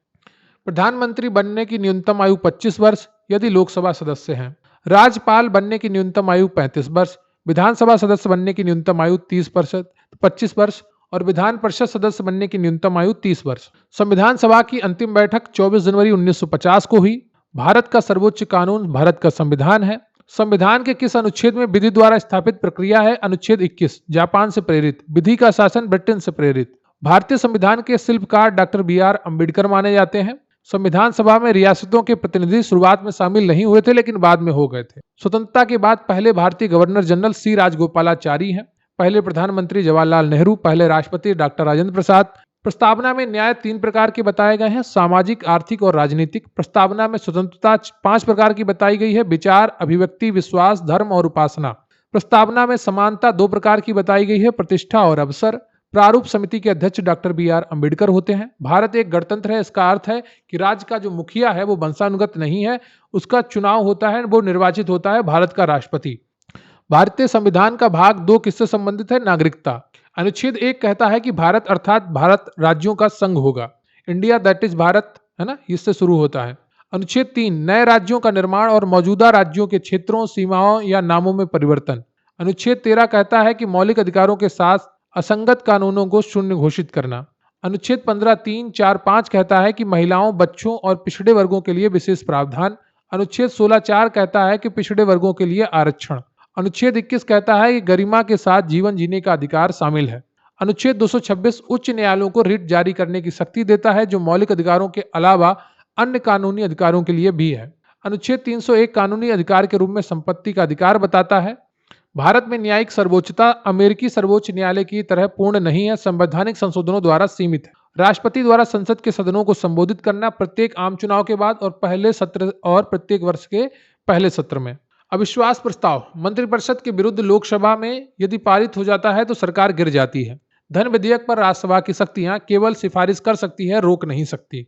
Speaker 1: प्रधानमंत्री बनने की न्यूनतम आयु 25 वर्ष यदि लोकसभा सदस्य हैं। राज्यपाल बनने की न्यूनतम आयु 35 वर्ष। विधानसभा सदस्य बनने की न्यूनतम आयु 25 वर्ष और विधान परिषद सदस्य बनने की न्यूनतम आयु 30 वर्ष। संविधान सभा की अंतिम बैठक 24 जनवरी 1950 को हुई। भारत का सर्वोच्च कानून भारत का संविधान है। संविधान के किस अनुच्छेद में विधि द्वारा स्थापित प्रक्रिया है? अनुच्छेद 21 जापान से प्रेरित। विधि का शासन ब्रिटेन से प्रेरित। भारतीय संविधान के शिल्पकार डॉक्टर BR अम्बेडकर माने जाते हैं। संविधान सभा में रियासतों के प्रतिनिधि शुरुआत में शामिल नहीं हुए थे, लेकिन बाद में हो गए थे। स्वतंत्रता के बाद पहले भारतीय गवर्नर जनरल C राजगोपालाचारी हैं। पहले प्रधानमंत्री जवाहरलाल नेहरू। पहले राष्ट्रपति डॉक्टर राजेंद्र प्रसाद। प्रस्तावना में न्याय 3 प्रकार के बताए गए हैं, सामाजिक, आर्थिक और राजनीतिक। प्रस्तावना में स्वतंत्रता 5 प्रकार की बताई गई है, विचार, अभिव्यक्ति, विश्वास, धर्म और उपासना। प्रस्तावना में समानता 2 प्रकार की बताई गई है, प्रतिष्ठा और अवसर। प्रारूप समिति के अध्यक्ष डॉक्टर बी.आर. अंबेडकर होते हैं। भारत एक गणतंत्र है, इसका अर्थ है कि राज्य का जो मुखिया है वो वंशानुगत नहीं है, उसका चुनाव होता है, वो निर्वाचित होता है भारत का राष्ट्रपति। भारतीय संविधान का भाग 2 किससे संबंधित है? नागरिकता। अनुच्छेद 1 कहता है कि भारत अर्थात भारत राज्यों का संघ होगा। इंडिया दैट इज भारत, है ना, इससे शुरू होता है। अनुच्छेद 3 नए राज्यों का निर्माण और मौजूदा राज्यों के क्षेत्रों, सीमाओं या नामों में परिवर्तन। अनुच्छेद 13 कहता है कि मौलिक अधिकारों के साथ असंगत कानूनों को शून्य घोषित करना। अनुच्छेद 15 3, 4, 5 कहता है कि महिलाओं, बच्चों और पिछड़े वर्गों के लिए विशेष प्रावधान। अनुच्छेद 16 4 कहता है कि पिछड़े वर्गों के लिए आरक्षण। अनुच्छेद 21 कहता है कि गरिमा के साथ जीवन जीने का अधिकार शामिल है। अनुच्छेद 226 उच्च न्यायालयों को रिट जारी करने की शक्ति देता है, जो मौलिक अधिकारों के अलावा अन्य कानूनी अधिकारों के लिए भी है। अनुच्छेद 301 कानूनी अधिकार के रूप में संपत्ति का अधिकार बताता है। भारत में न्यायिक सर्वोच्चता अमेरिकी सर्वोच्च न्यायालय की तरह पूर्ण नहीं है, संवैधानिक संशोधनों द्वारा सीमित है। राष्ट्रपति द्वारा संसद के सदनों को संबोधित करना प्रत्येक आम चुनाव के बाद और पहले सत्र और प्रत्येक वर्ष के पहले सत्र में। अविश्वास प्रस्ताव मंत्रिपरिषद के विरुद्ध लोकसभा में यदि पारित हो जाता है तो सरकार गिर जाती है। धन विधेयक पर राज्यसभा की शक्तियां केवल सिफारिश कर सकती है, रोक नहीं सकती।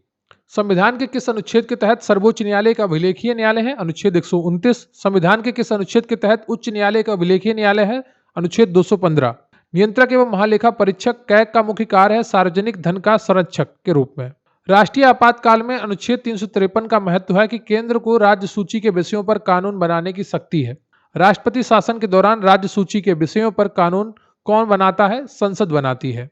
Speaker 1: संविधान के किस अनुच्छेद के तहत सर्वोच्च न्यायालय का अभिलेखीय न्यायालय है? अनुच्छेद 129। संविधान के किस अनुच्छेद के तहत उच्च न्यायालय का अभिलेखीय न्यायालय है? अनुच्छेद 215। नियंत्रक एवं महालेखा परीक्षक कैग का मुख्य कार्य है सार्वजनिक धन का संरक्षक के रूप में। राष्ट्रीय आपातकाल में अनुच्छेद 353 का महत्व है कि केंद्र को राज्य सूची के विषयों पर कानून बनाने की शक्ति है। राष्ट्रपति शासन के दौरान राज्य सूची के विषयों पर कानून कौन बनाता है? संसद बनाती है।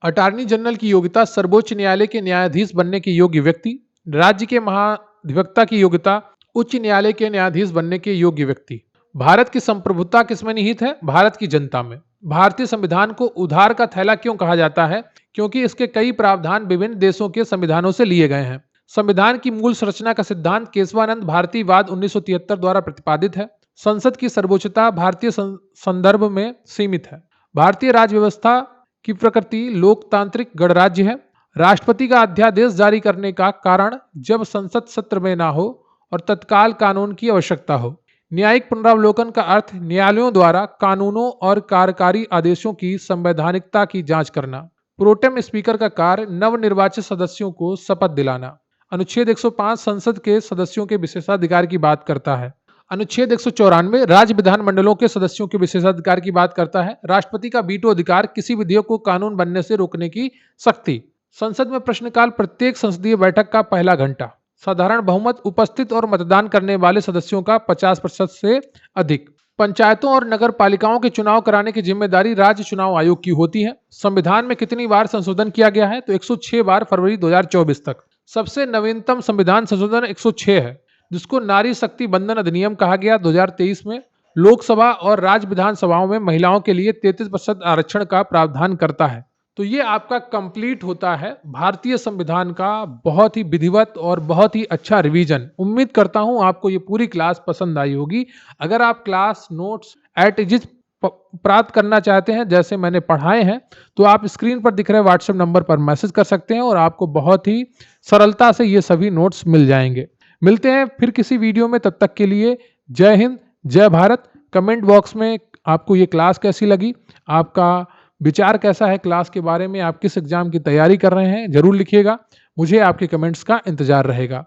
Speaker 1: अटॉर्नी जनरल की योग्यता सर्वोच्च न्यायालय के न्यायाधीश बनने के योग्य व्यक्ति। राज्य के महाधिवक्ता की योग्यता उच्च न्यायालय के न्यायाधीश बनने के योग्य व्यक्ति। भारत की संप्रभुता किसमें निहित है? भारत की जनता में। भारतीय संविधान को उधार का थैला क्यों कहा जाता है? क्योंकि इसके कई प्रावधान विभिन्न देशों के संविधानों से लिए गए हैं। संविधान की मूल संरचना का सिद्धांत केशवानंद भारतीयवाद 1973 द्वारा प्रतिपादित है। संसद की सर्वोच्चता भारतीय संदर्भ में सीमित है। भारतीय राज्य व्यवस्था की प्रकृति लोकतांत्रिक गणराज्य है। राष्ट्रपति का अध्यादेश जारी करने का कारण जब संसद सत्र में ना हो और तत्काल कानून की आवश्यकता हो। न्यायिक पुनरावलोकन का अर्थ न्यायालयों द्वारा कानूनों और कार्यकारी आदेशों की संवैधानिकता की जांच करना। प्रोटेम स्पीकर का कार्य नवनिर्वाचित सदस्यों को शपथ दिलाना। अनुच्छेद 105 संसद के सदस्यों के विशेषाधिकार की बात करता है। अनुच्छेद 194 राज्य विधानमंडलों के सदस्यों के विशेषाधिकार की बात करता है। राष्ट्रपति का वीटो अधिकार, किसी विधेयक को कानून बनने से रोकने की शक्ति। संसद में प्रश्नकाल प्रत्येक संसदीय बैठक का पहला घंटा। साधारण बहुमत, उपस्थित और मतदान करने वाले सदस्यों का 50% से अधिक। पंचायतों और नगर पालिकाओं के चुनाव कराने की जिम्मेदारी राज्य चुनाव आयोग की होती है। संविधान में कितनी बार संशोधन किया गया है? तो 106 बार फरवरी 2024 तक। सबसे नवीनतम संविधान संशोधन 106 है, जिसको नारी शक्ति बंधन अधिनियम कहा गया 2023 में। लोकसभा और राज्य विधानसभाओं में महिलाओं के लिए 33% आरक्षण का प्रावधान करता है। तो ये आपका कंप्लीट होता है भारतीय संविधान का बहुत ही विधिवत और बहुत ही अच्छा रिवीजन। उम्मीद करता हूं आपको ये पूरी क्लास पसंद आई होगी। अगर आप क्लास नोट्स एट इज प्राप्त करना चाहते हैं जैसे मैंने पढ़ाए हैं, तो आप स्क्रीन पर दिख रहे व्हाट्सएप नंबर पर मैसेज कर सकते हैं और आपको बहुत ही सरलता से ये सभी नोट्स मिल जाएंगे। मिलते हैं फिर किसी वीडियो में, तब तक के लिए जय हिंद, जय भारत। कमेंट बॉक्स में आपको ये क्लास कैसी लगी, आपका विचार कैसा है क्लास के बारे में, आप किस एग्जाम की तैयारी कर रहे हैं, जरूर लिखिएगा। मुझे आपके कमेंट्स का इंतजार रहेगा।